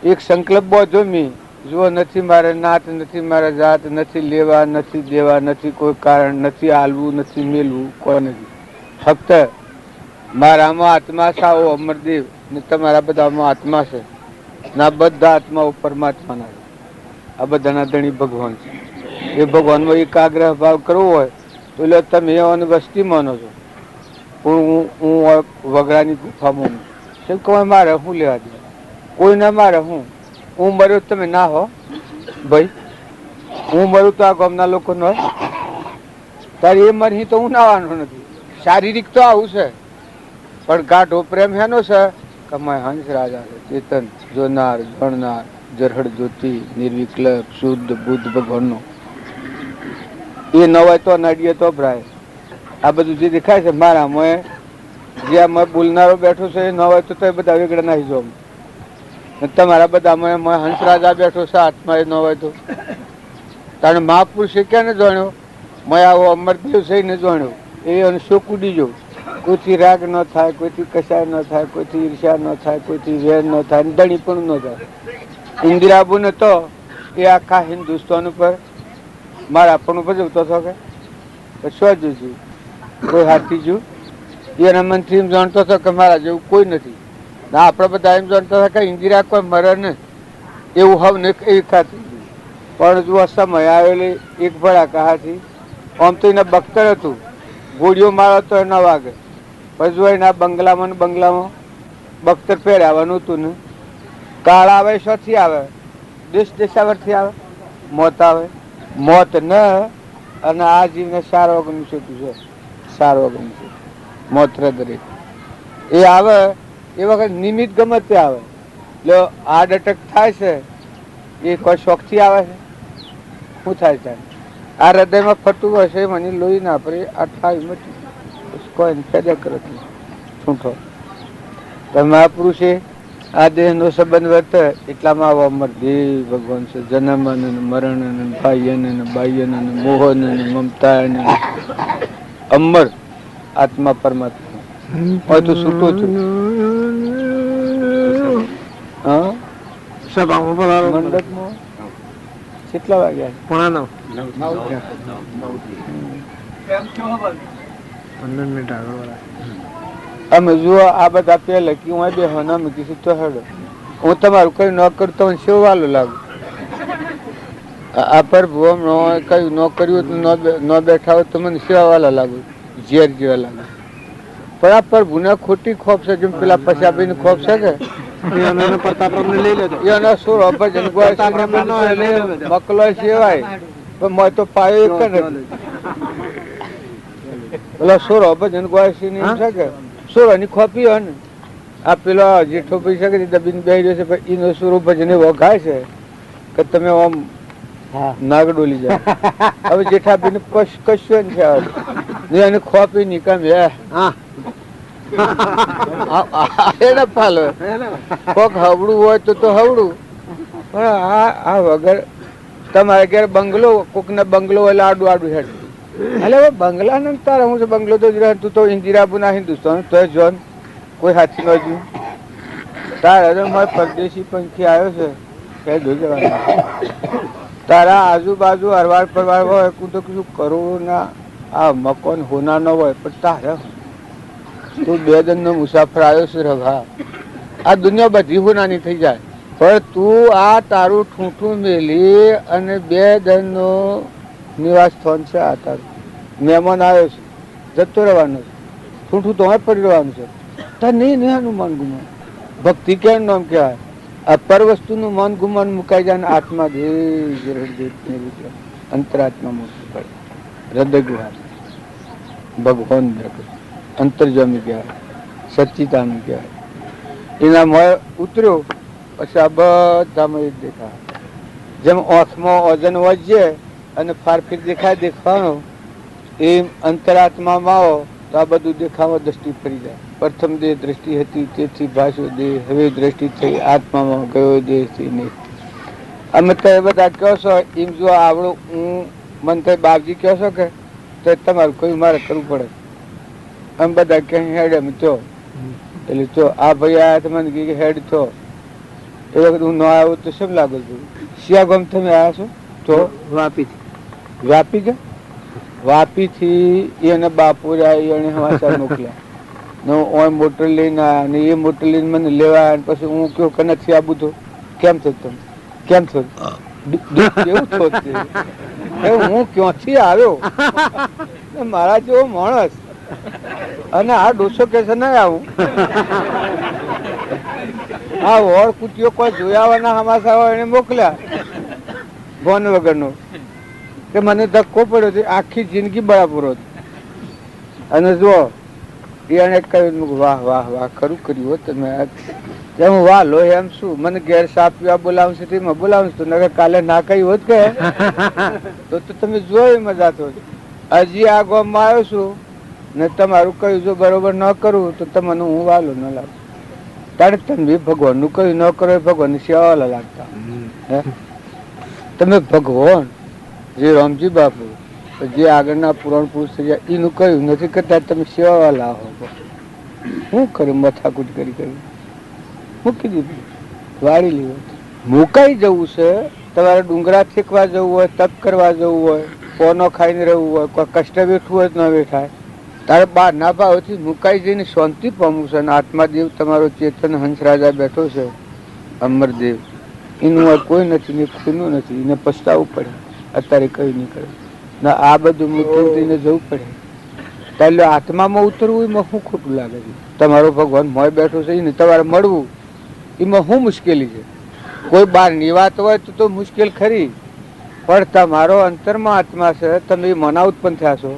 એક સંકલ્પ બોધો મી જો નથી મારે નાત નથી મારા જાત નથી લેવા નથી દેવા નથી કોઈ કારણ નથી હાલવું નથી મેલવું કોઈ નથી ફક્ત મારામાં આત્મા છે આવો અમરદેવ ને તમારા બધામાં આત્મા છે ના બધા આત્માઓ પરમાત્માના છે આ બધાના ધણી ભગવાન છે એ ભગવાનમાં એકાગ્રહ ભાવ કરવો હોય તો એટલે તમે એવાની વસ્તી માનો છો. હું વગડાની ગુફામાં છું. કોઈ મારે હું લેવા દે, કોઈ ના મારે હું મર્યો તમે ના હો ભાઈ. હું મરું તો આ ગામના લોકો ન હોય. તારે એ મરી તો હું નાવાનો નથી. શારીરિક તો આવું છે, પણ ગાઢો પ્રેમ હેનો છે કે હંસ રાજા છે, ચેતન જોનાર ગણનાર જરહડ જ્યોતિ નિર્વિકલ્પ શુદ્ધ બુદ્ધ ભગવાનનો. એ ન હોય તો નડીએ તો ભરાય. આ બધું જે દેખાય છે મારા જ્યાં બોલનારો બેઠો છે એ ન હોય તો બધા વેગડા નાખી જો. તમારા બધા હંસ રાજા બેઠો છે આત્મા એ ન હોય તો. તારે મહાપુરુષે ક્યાં ને જાણ્યો? મેં આવો અમરદેવ છે ને જાણ્યો. એ શું કૂદી જો. કોઈથી રાગ ન થાય, કોઈથી કસાય ન થાય, કોઈથી ઈર્ષા ન થાય, કોઈથી વેર ન થાય, દણી પણ ન થાય. ઇન્દિરાબુ ને તો એ આખા હિન્દુસ્તાન ઉપર મારા પણ ભજવતો હતો કે શું જોયું કોઈ હાથી જોયું. એના મનથી એમ જાણતો હતો કે મારા જેવું કોઈ નથી. આપડે બધા એમ જાણતા હતા કે ઇન્દિરા કોઈ મરે ને એવું હવ ને એ ખાતી. પણ જો સમય આવેલી એક ભડાકા હાથી આમ તો એના બખ્તર હતું, ગોળીઓ મારો તો ન વાગે. પછી એના બંગલામાં બખ્તર પહેરાવાનું હતું ને. કાળ આવે શોથી આવે? દેશ દેશાવરથી આવે. મોત આવે, મોત ન અને આ જીવને સારો ગમ્યું છે. સારો ગમ્યું છે મોત દરેક એ આવે એ વખત નિમિત્ત ગમે તે આવે. એટલે હાર્ટ એટેક થાય છે એ કોઈ શોખથી આવે છે? શું થાય છે? આ હૃદયમાં ફરતું હોય છે મને લોહી ના પડે આ થાય મટી કોઈ ફેદા કરે છૂંઠો. તો મહાપુરુષે આ દેહ નો સંબંધ વર્તે એટલામાં આવો અમરદેવ ભગવાન છે. જન્મ મરણ ભાઈ બાહ્ય મોહન મમતા અમર આત્મા પરમાત્મા હોય તો છૂટો છું. મંડપમાં કેટલા વાગ્યા? અમે જુઓ આ બધા પેલા કે હું બે અમે કીધું તો હેડો હું તમારું કઈ ન કરતો શું વાલો લાગુ. આ પ્રભુ કયું ન કર્યું ન બેઠા હોય તો મને સેવા વાલા લાગુ, ઝેર જેવા લાગે. પણ આ પ્રભુ ને ખોટી ખોફ છે. જેમ પેલા પશાબી ની ખોફ છે કે મકલો સેવાય પણ મેં તો પાયો એક નથી. પેલા સોરો ભજન ગોયસી ની છે કે સોરો ની ખોપી હોય ને આ પેલો જેઠો પી શકે દબીને બેસી રહ્યો છે એનો સોરો ભજન એવો ગાય છે કે તમે આમ નાગ ડોલી જાય. હવે જેઠાબી ને કશું છે એને ખોપી નીકળ કોક હવડું હોય તો હવડું. પણ આ વગર તમારે ઘેર બંગલો કોક ને બંગલો હોય આડું આડું હેડ. એટલે બંગલા ને તારે હું બંગલો તો જ રહે. તું તો ઇન્દિરાબુ ના હિન્દુસ્તાન તો જોન કોઈ હાથી ન જોયું. તારે મારે પરદેશી પંખી આવ્યો છે કઈ જોઈ જવાનું. તારા આજુબાજુ હરવાર ફરવાર હોય હું તો કશું કરું ના. આ મકાન હોના ન હોય પણ તારે તું 2 દિન નો મુસાફર આવ્યો છે રભા. આ દુનિયા બધી હોનાની થઈ જાય પણ તું આ તારું ઠૂંઠું મેલી અને 2 દિન નો નિવાસ સ્થાન છે. આ તારું મહેમાન આવ્યો છે જતો રહેવાનો છે. ઠૂંઠું તો પડી રહેવાનું છે. તાર નહીં એનું મન ગુમાન. ભક્તિ કેમ નામ કહેવાય? આ પર વસ્તુ નું મન ગુમાન મુકાઈ જાય ને આત્મા અંતરાત્મા મુક્ત પડે. હૃદય ગુહાર ભગવાન અંતર્જામી કહેવાય, સચ્ચિદાનંદ કહેવાય. એના મય ઉતર્યો પછી આ બધામાં દેખાય. જેમ આંખમાં વજન વધે અને ફારફીર દેખાય દેખાવાનો એમ અંતરાત્મામાં આવો તો આ બધું દેખાવા દ્રષ્ટિ ફરી જાય. પ્રથમ દેહ દ્રષ્ટિ હતી તેથી ભાષો દેહ, હવે દ્રષ્ટિ થઈ આત્મામાં ગયો દેહ નહીં. અમે તો બધા કહો છો એમ જો આવડું હું મને તો બાપજી કહો છો કે તો તમારું કયું મારે કરવું પડે. અમે બધા ક્યાંય હેડ એમ છો એટલે તો આ ભાઈ આયા તો મને કે હેડ છો એ વખત હું ન આવ્યો તો શું લાગુ છું. શિયાગામ તમે આવ્યા છો તો વાપી કે વાપી થી એને બાપુર એને સમાચાર મોકલ્યા. મોટર લઈને આવ્યા ને એ મોટર લઈને મને લેવા આવ્યા. પછી હું કયો કે નથી આવું તો કેમ થયું તમે કેમ થયું એવું થયું હું ક્યાંથી આવ્યો મારા જેવો માણસ અને આ ડોસો કે છે નહીં આવું આ વોળ કુટીઓ કોઈ જોયાવાના હમાસા હોય એને મોકલ્યા ભોન વગરનો કે મને ધક્કો પડ્યો છે આખી જિંદગી બરાબર હતી અને જુઓ એને કહ્યું વાહ વાહ વાહ ખરું કર્યું હોત તમે હું વાહ લો એમ શું મને ઘેર સાપ પીવા બોલાવશે તેમાં બોલાવું છું નગર કાલે ના કહ્યું હોત કે તો તમે જોઈ મજા તો હજી આ ગામમાં આવ્યો છું ને તમારું કહ્યું જો બરોબર ન કરું તો તમને હું વાલો ન લાવું તારે તમે ભગવાનનું કહ્યું ન કરો ભગવાનની સેવા લાગતા તમે ભગવાન જે રામજી બાપુ જે આગળના પુરાણ પુરુષ થયા એનું કહ્યું નથી કરતા તમે સેવા વાલા હો શું કર્યું મથાકૂટ કરી કરી મૂકી દીધું વાળી લીધું મુકાઈ જવું છે તમારે ડુંગરા ફેંકવા જવું હોય તપ કરવા જવું હોય પોનો ખાઈને રહેવું હોય કોઈ કષ્ટ બેઠવું હોય તો ન બેઠાય તારે બહાર ના ભાવથી મુકાઈ જઈને શાંતિ પામવું છે અને આત્માદેવ તમારો ચેતન હંસ રાજા બેઠો છે અમરદેવ એનું કોઈ નથી ને કોઈનું નથી એને પસ્તાવવું પડે અત્યારે કઈ નહીં કરે ના આ બધું મુખ્યમંત્રીને જવું પડે ત્યારે આત્મામાં ઉતરવું એમાં શું ખોટું લાગે છે તમારો ભગવાન મોય બેઠો છે ને તમારે મળવું એમાં શું મુશ્કેલી છે કોઈ બહારની વાત હોય તો મુશ્કેલ ખરી પણ તમારો અંતરમાં આત્મા છે તમે એ મના ઉત્પન્ન થયા છો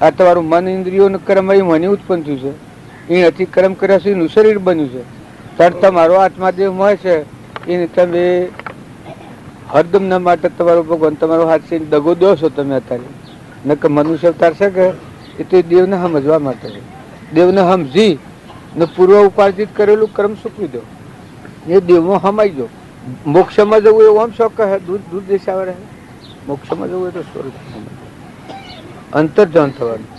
આ તમારું મન ઇન્દ્રિયોનું કર્મ એ મને ઉત્પન્ન થયું છે એ અતિક્રમ કર્યા છે એનું શરીર બન્યું છે ત્યારે તમારો આત્માદેવ હોય છે એને તમે હરદમ ના માટે તમારો ભગવાન તમારો હાથ છે દગો દો છો તમે અત્યારે ન કે મનુષ્ય અવતાર છે કે એ તો દેવને સમજવા માટે દેવને સમજી ને પૂર્વ ઉપાર્જિત કરેલું કર્મ સૂકવી દો એ દેવમાં સમાઈ દો મોક્ષમાં જવું એવું આમ શોખ કહે દૂર દિશા રહે મોક્ષમાં જવું એ તો સ્વરૂપ અંતર જાણ થવાનું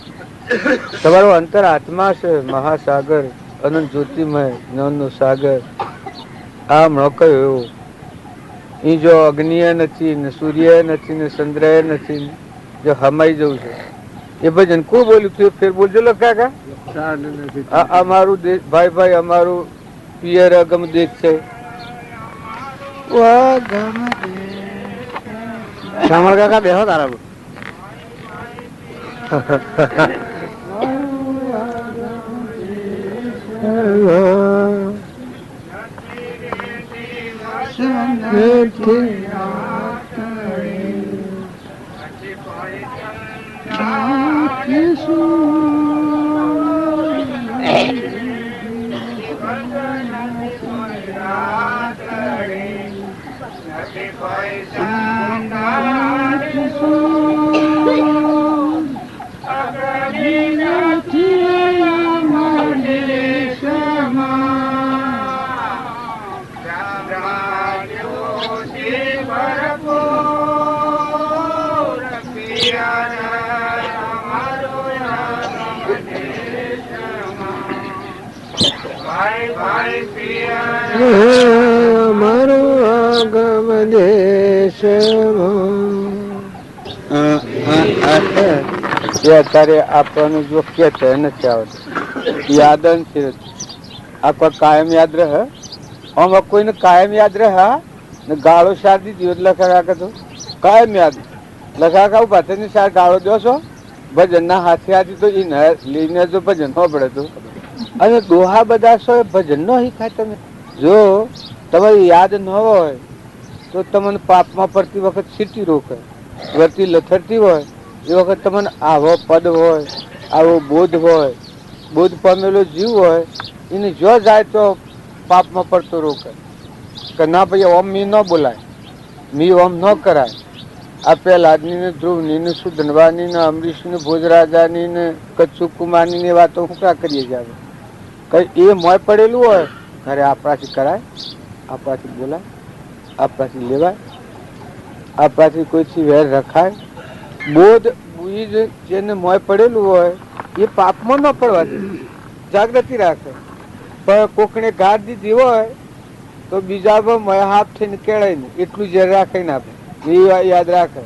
તમારો અંતર આત્મા છે મહાસાગર અનંત જ્યોતિમય જ્ઞાનનો સાગર આ કયો એવો એ જો અગ્નિ નથી ને સૂર્ય નથી ને ચંદ્ર નથી જો હમાઈ જવું છે એ ભજન કોણ બોલ્યું તું ફેર બોલજો લો કાકા અમારું દેશ ભાઈ ભાઈ અમારું પિયર અગમ દેશ છે શામળ કાકા બેહો તારા મારો આગમ દેશ અત્યારે આપણને જો કે છે નથી આવતું યાદ નથી આ કોઈ કાયમ યાદ રહે આમાં કોઈને કાયમ યાદ રહે ને ગાળો સાર દીધી એટલે લખા તો કાયમ યાદ લખા ખાવ પાછળની સાર ગાળો દો છો ભજન ના હાથે હાથી તો એ લઈને જો ભજન ન પડે તો અને દોહા બધા છો ભજન નો શીખાય તમે જો તમારે યાદ ન હોય તો તમને પાપમાં પડતી વખત સીટી રોકે વર્તી લથડતી હોય એ વખત તમને આવો પદ હોય આવો બોધ હોય બોધ પામેલો જીવ હોય એને જો જાય તો પાપમાં પડતો રોકે કે ના ભાઈ ઓમ મી ન બોલાય મી ઓમ ન કરાય આ પહેલાદની ને ધ્રુવની ને સુધનવાની ને અમરીશ ને ભોજરાજાની ને કચ્છુ કુમારની ને વાતો હું ક્યાં કરીએ જાય કઈ એ મોય પડેલું હોય ઘરે આપણાથી કરાય આપણાથી બોલાય આપણાથી લેવાય આપણાથી કોઈથી વેર રખાય બોધ બીજ જેને મોય પડેલું હોય એ પાપમાં ન પડવા દે જાગૃતિ રાખે પણ કોકને ગાઢ દીધી હોય તો બીજા મોય હાફ થઈને કેળાય ને એટલું ઝેર રાખે ને આપે એ યાદ રાખે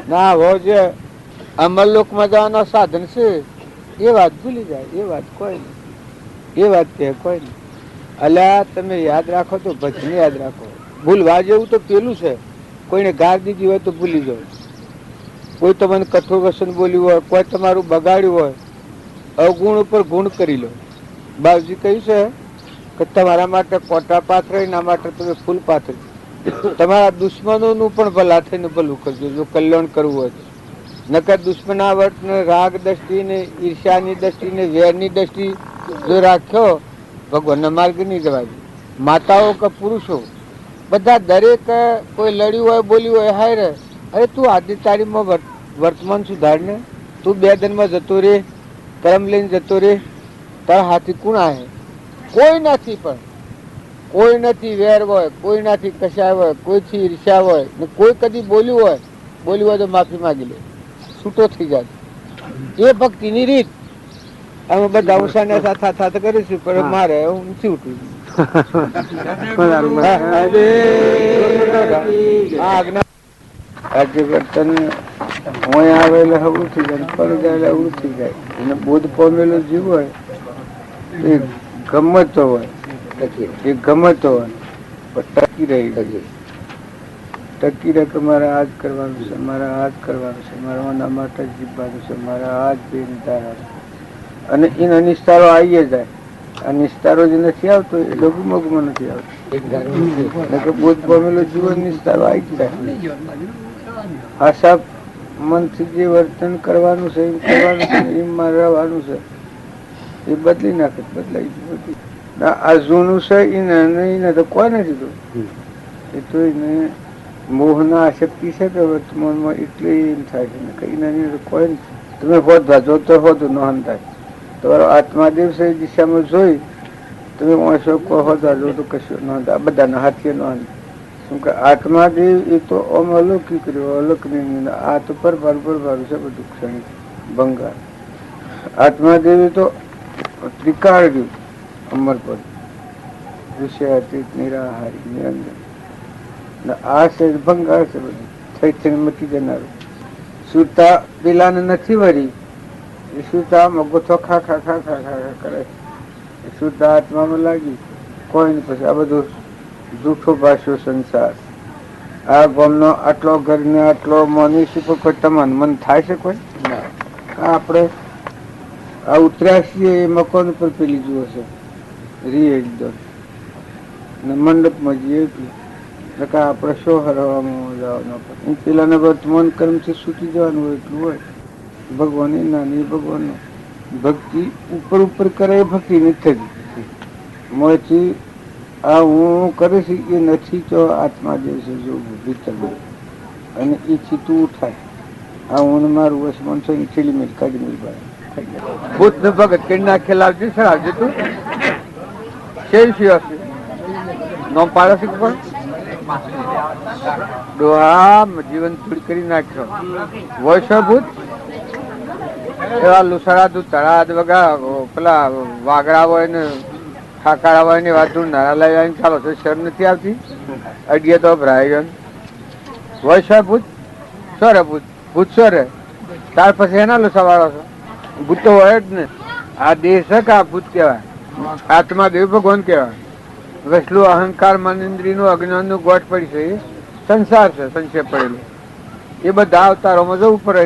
ના હો જે અમરલોકમાં જવાનો સાધન છે એ વાત ભૂલી જાય એ વાત કોઈ નહીં એ વાત કે કોઈ નહીં અલ્યા તમે યાદ રાખો તો ભજન યાદ રાખો ભૂલવા જેવું તો પેલું છે કોઈને ગાર દીધી હોય તો ભૂલી જાઓ કોઈ તમને કઠોર વસન બોલ્યું હોય, કોઈ તમારું બગાડ્યું હોય, અવગુણ ઉપર ગુણ કરી લો. બાપજી કહ્યું છે કે તમારા માટે કોટા પાથરે, એના માટે તમે ફૂલ પાથરી. તમારા દુશ્મનોનું પણ ભલા થઈને ભલું કરજો જો કલ્યાણ કરવું હોય તો. નકર દુશ્મનાવટ ને રાગ દ્રષ્ટિ ને ઈર્ષ્યાની દ્રષ્ટિ ને વેરની દ્રષ્ટિ જો રાખ્યો, ભગવાનના માર્ગ નહીં જવા દે. માતાઓ કે પુરુષો બધા દરેક કોઈ લડ્યું હોય બોલ્યું હોય, હાય રે અરે તું આજની તારીખમાં વર્તમાન સુધારને, તું 2 દિનમાં જતો રે, કર્મ લઈને જતો રે, તારા હાથી કોણ આવે? કોઈ નથી. પણ કોઈ નથી વેર હોય, કોઈ નથી કશાય હોય, કોઈથી ઈર્ષ્યા હોય ને કોઈ કદી બોલ્યું હોય તો માફી માગી લે, છૂટો થઈ જાય. એ ભક્તિની રીત. અમે બધા ઉષાને સાથે કરીશું, પણ મારે હું નથી ઉઠું. વર્તન હું આવેલો હવું થઈ જાય, પર જાય એવું થઈ જાય. એને બોધ પામેલો જીવ હોય એ ગમતો હોય, એ ગમતો હોય પણ ટકી રહે કે મારે આ જ કરવાનું છે, મારે આ જ કરવાનું છે, મારે આના માટે જ જીવવાનું છે, મારે આ જ બે નિસ્તારો. અને એના નિસ્તારો આવી જાય. આ નિસ્તારો જે નથી આવતો એ લઘુમગમાં નથી આવતો. બોધ પામેલો જીવન નિસ્તારો આવી જાય. આશા મનથી જે વર્તન કરવાનું છે એમ કરવાનું છે, એમમાં રહેવાનું છે, એ બદલી નાખે, બદલાઈ ગયું. આ જૂનું છે એને તો કોઈ નથી તો એ તો એને મોહના આસક્તિ છે કે વર્તમાનમાં એટલે એમ થાય છે. કઈ નાની તો કોઈ નથી. તમે હોદવા જો તો હોતું નોહન થાય. તમારો આત્માદેવ છે એ દિશામાં જોઈ તમે વાંચો હોદવા જો તો કશું નોંધ. આ બધાના હાથીએ નોંધ. શું કે આત્માદેવ એ તો આમ અલૌકિક રહ્યો, અલૌકિક. આ તો પરભાર છે બધું ક્ષણિક ભંગાર. આત્માદેવ એ તો ત્રિકાળ રહ્યું, અમર પદ, વિષયાતીત, નિરાહારી, નિરંજન. આ છે ભંગાર છે બધું, થઈ થઈને મટી જનારું. સુતા પેલાને નથી વળી, એ સુતા મગોથો ખા ખા ખા ખા ખા કરે. સુતા આત્મામાં લાગી કોઈ ને. પછી આ બધું જૂઠો ભાષ્યો સંસાર. આ ગામનો આટલો ઘરને આટલો મનુષ્ય કોઈ તમાન મન થાય છે કોઈ? આપણે આ ઉતર્યા છીએ એ મકાન ઉપર પેલી જુઓ છે રી એકદમ ને મંડપમાં જઈએ આપણે શો હરવામાં જવાનું. પેલાને વર્તમાન કર્મથી છૂટી જવાનું હોય એટલું હોય. ભગવાન એ નાની ભગવાન ભક્તિ ઉપર ઉપર કરે એ ભક્તિ નથી થતી. મોથી આ હું કરીશ એ નથી તો આત્મા જે છે જો ભીતર અને એ ચીતું ઉઠાય. આ હું મારું વસમન છે ને છેલ્લી મિનિટ કાઢી મિલ ભૂત ને ભગત કરી નાખેલા આવજે સર આવજે તું કેવી છે નોમ પાડે છે પણ ડોહા જીવન થોડી કરી નાખ્યો વૈશ્વ ભૂત એવા લુસડા તું તળાદ વગા પેલા વાગડા હોય ને ખાકારા હોય ને વાત નારા લઈ આવીને ચાલો તો શર નથી આવતી અડીએ તો ભરાઈ ગયો વૈશ્વ ભૂત સોરે ભૂત ભૂત સોરે ત્યાર પછી એના લુસા વાળો છો ભૂત તો હોય જ ને. આ દેહ છે કે આ ભૂત કહેવાય, આત્મા દેવ ભગવાન કહેવાય. વસલું અહંકાર મનેન્દ્રી નું અજ્ઞાન નું ગોઠ પડી છે એ સંસાર છે, સંક્ષેપ પડેલું. એ બધા અવતારોમાં જવું પડે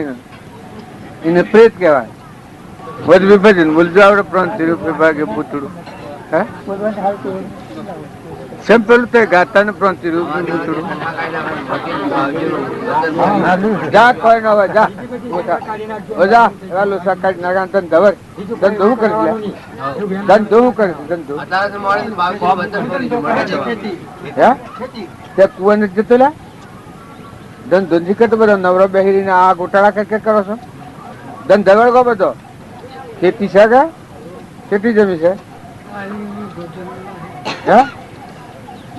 એને પ્રેત કહેવાય. વધ વિભજન મુલજાવડ પ્રાંત વિભાગે પૂતળું હે સિમ્પલ તે ગાતા ને પ્રાંત પૂતળું જા કોઈ ન હોય જા જા વાલો સકાળ નાગાન તન ધવર તન દો કરી તન દો કરી તન દો હે તે કુવન જતો લા ધન ધુંજી કે તો બધો નવરો બેહીને આ ગોટાળા કે કરો છો ધન ધવળ કો બધો ખેતી છે કે ખેતી જમી છે હે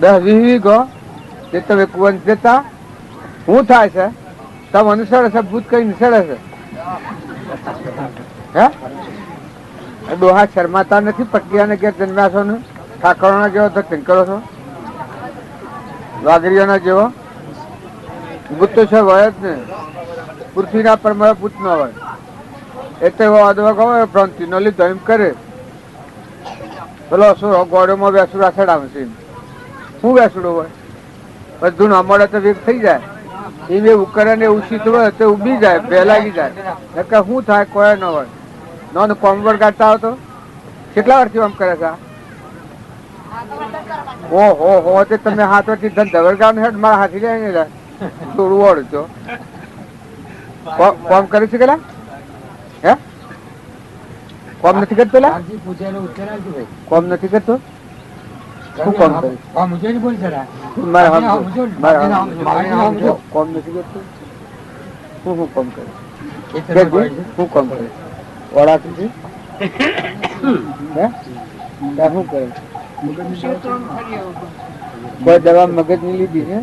10-20 વીઘો તે તમે કુવન દેતા શું થાય છે તમે અનુસરે છે ભૂત કઈ નિસળે છે હે ડોહા શરમાતા નથી પટિયાને ઘેર જન્મ્યા છો ને ઠાકરોના જેવો ધક્કન કરો છો વાઘરીઓના જેવો ભૂત તો છે હોય જ ને પૃથ્વીના પરમાર ભૂત ન હોય એટલે અદવા ગયો પ્રાંતિ નો લીધો એમ કરે પેલો અસુર ગોળોમાં વેસુડા ચડાવે છે શું વેસુડું હોય બધું ન મળે તો વેગ થઈ જાય એ બે ઉકરે ને એવું શીત હોય તો ઉભી જાય પહેલાગી જાય નકર શું થાય કોઈ ન હોય નો કોમ વળગાડતા હોય તો કેટલા વર્ષથી આમ કરે છે હો તે તમે હાથ વર્ષથી ધંધા વળગાડ હેડ મારા હાથી જાય ને થોડું ઓળ છો કોમ કરે છે પેલા હે કોમ નથી કરતો કોમ નથી કરતો શું કોમ કરે કોમ નથી કરતો શું કોમ કરે શું કોમ કરે ઓળાથી શું કરે કોઈ દવા મગજ ની લીધી છે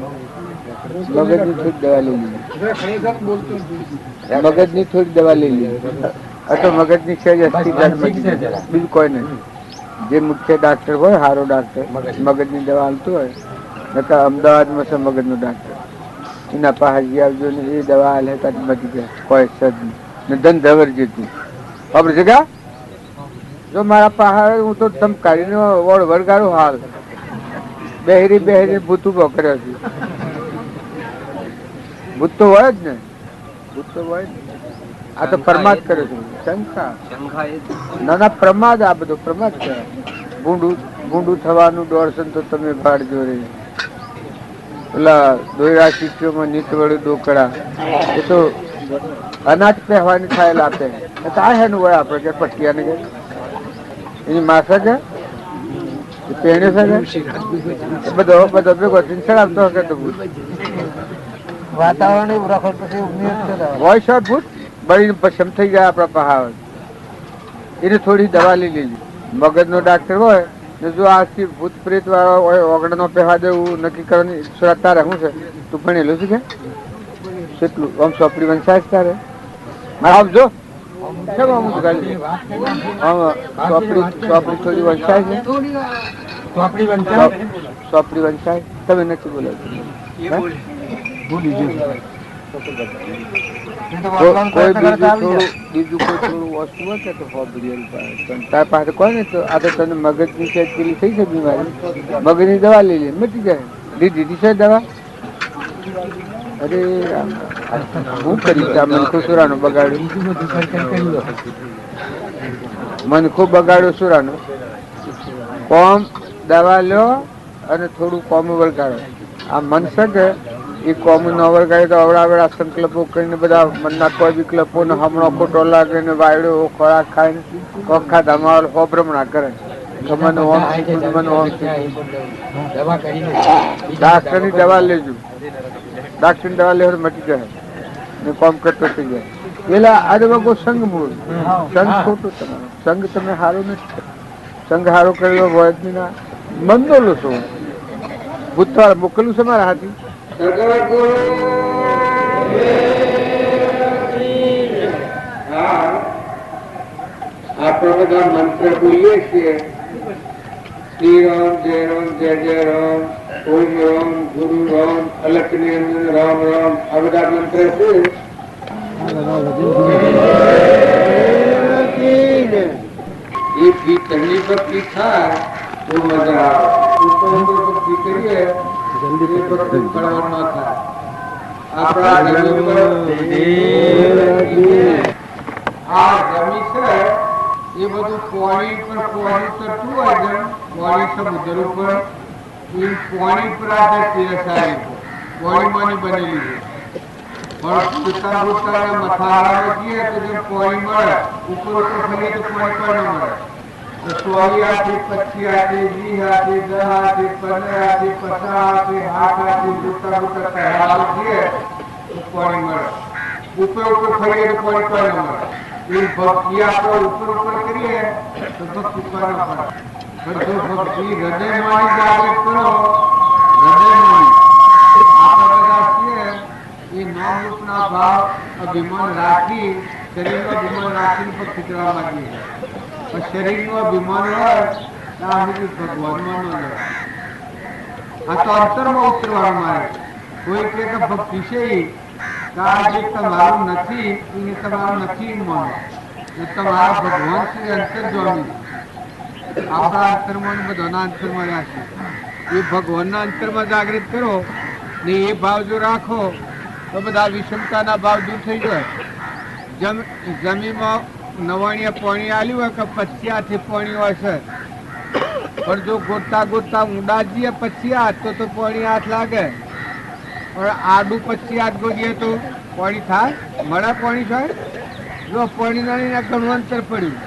મગજ ની થોડી દવા લઈ લીધી મગજ ની થોડી દવા લઈ લીધી તો મગજ ની છે બીજું કોઈ નહીં જે મુખ્ય ડાક્ટર હોય સારો ડાક્ટર મગજ ની દવા હાલતું હોય નકર અમદાવાદમાં છે મગજ નું ડાક્ટર એના પાસે આવજો ને એ દવા હાલે બચી ગયા કોઈ સજ ને ધંધા જતી ખબર છે કે જો મારા પહાડ હું તો તમ કાઢીને વળગાડું હાલ બેહરી ભૂતું પકડ્યો છું ભૂત તો હોય જ ને ભૂત તો હોય આ તો પ્રમાદ કરે છે શંકા ના પ્રમાદ આ બધો પ્રમાદ છે ભૂંડું થવાનું દોડશે તો તમે ભાડજો રે પેલા દોયરા શીખ્યોમાં નીત વડું ડોકડા એ તો અનાજ પહેવાની થાયેલ આપે આ હેનું હોય આપડે કે પટિયાને કે એની માસા છે પેણે છે બધો ભેગો ચડાવતો હશે તો વાતાવરણ હોય શોર્ટ ભૂત બળીને પસમ થઈ જાય આપડા પહાડ એને થોડી દવા લઈ લેવી મગજ નો ડાક્ટર હોય ને જો આથી ભૂત પ્રેત વાળો હોય ઓગણ નો પહેવા દેવું નક્કી કરવાની સુરત તારે શું છે તું ભણેલું છે કે કેટલું આમ ચોપડી વંશાય તારે મારે આમ જો ચોપડી થોડી વંશાય છે ચોપડી વંશાય તમે નથી બોલાવતું કોઈ બીજું કોઈ થોડું વસ્તુ હોય કે તો તાર પાસે કોઈ ને તો આ તો તને મગજ ની સેજ પેલી થઈ છે બીમારી મગજ ની દવા લઈ લે મટી જાય દીધી છે દવા અરે હું કરી મનખું સુરાનું બગાડ્યું મનખું બગાડ્યું સુરાનું કોમ દવા લો અને થોડું કોમ વળગાડો આ મન શકે એ કોમ ન વળગાડે તો અવડાવેડા સંકલ્પો કરીને બધા મનના કોઈ વિકલ્પો ને હમણો ખોટો લાગે ને વાયડો ખોરાક ખાઈને કોખા ધમાલ હોબ્રમણા કરે ડાક્ટર ની દવા લેજો ડાક્ટર ની દવા લેવા મટી જાય ને કોમ કરતો થઈ જાય પેલા આજે વગો સંઘ મૂળ સંઘ ખોટું તમારું સંઘ તમે સારો નથી સંઘ સારો કરેલો હોય જ ના મંદોલો છું ભૂતવાળ મોકલું છે મારા હાથી આપણે બધા મંત્ર બોલીએ છીએ શ્રી રામ જય જય રામ ઓમ રામ ગુરુ રામ અલખ નિરંજન રામ રામ આ બધા મંત્ર છે એ ઘરની ભક્તિ થાય તો મજા આવે ભક્તિ કરીએ જલ્દી ભક્તિ કરવા ન થાય આપણા આ જમી છે એ બધું પાણી પર પાણી કરતું હોય છે પાણી સમુદ્ર ઉપર એ પાણી પર આપણે પીરસાય પાણીમાંની બનેલી છે પણ પિતા ભૂતકાળના મથાળામાં જઈએ તો જે પાણી મળે ઉપર ફરીએ તો પાણી પણ ન મળે તો 100 હાથી 25 હાથી 20 હાથી 10 હાથી 15 હાથી 50 હાથી 8 હાથી પિતા ભૂતકાળ જઈએ તો પાણી મળે ઉપર ફરીએ તો પાણી પણ ન મળે એ ભક્તિ આપણે ઉપર કરીએ તો ભક્તિ પર ન પડે પણ જો ભક્તિ હૃદયમાં જાગૃત કરો હૃદયમાં આપણે બધા છીએ એ નામરૂપના ભાવ અભિમાન રાખી શરીરનો અભિમાન રાખીને ભક્તિ કરવા માંગીએ પણ શરીરનું અભિમાન હોય ત્યાં સુધી ભગવાનમાં ન રહે આ તો અંતરમાં ઉતરવાનું મારે કોઈ કે ભક્તિ છે જે તમારું નથી એ તમારું નથી માનો એ તમારા ભગવાન શ્રી અંતર્જ્વામી આપણા અંતરમાં બધાના અંતરમાં રાખે એ ભગવાનના અંતરમાં જાગૃત કરો ને એ ભાવ જો રાખો તો તો બધા વિષમતાના ભાવ દૂર થઈ જાય. જમીનમાં નવાણિયા પાણી આલ્યું હોય કે 25 પાણી હોય છે, પણ જો ગોતતા ઊંડા જઈએ 25 તો પાણી હાથ લાગે, પણ આડું 25 ગોજીએ તો પાણી થાય, મળે પાણી થાય. જો પાણી ના ઘણું અંતર પડ્યું,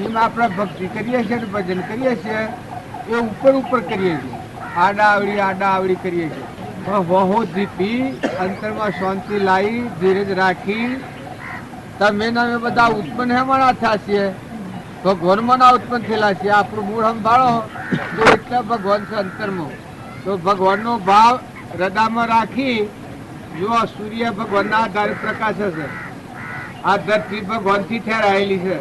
એમ આપણે ભક્તિ કરીએ છીએ ને ભજન કરીએ છીએ એ ઉપર કરીએ છીએ, આડા આવડી કરીએ છીએ. પણ વહો જીતી અંતરમાં શાંતિ લાવી ધીરજ રાખી તમે બધા ઉત્પન્ન હેમણા થયા છીએ, ભગવાનમાં ઉત્પન્ન થયેલા છીએ. આપણું મૂળ સંભાળો તો એટલે ભગવાન છે અંતરમાં. તો ભગવાનનો ભાવ હૃદયમાં રાખી જો સૂર્ય ભગવાનના આધારે પ્રકાશે છે, આ ધરતી ભગવાનથી ઠેરાયેલી છે,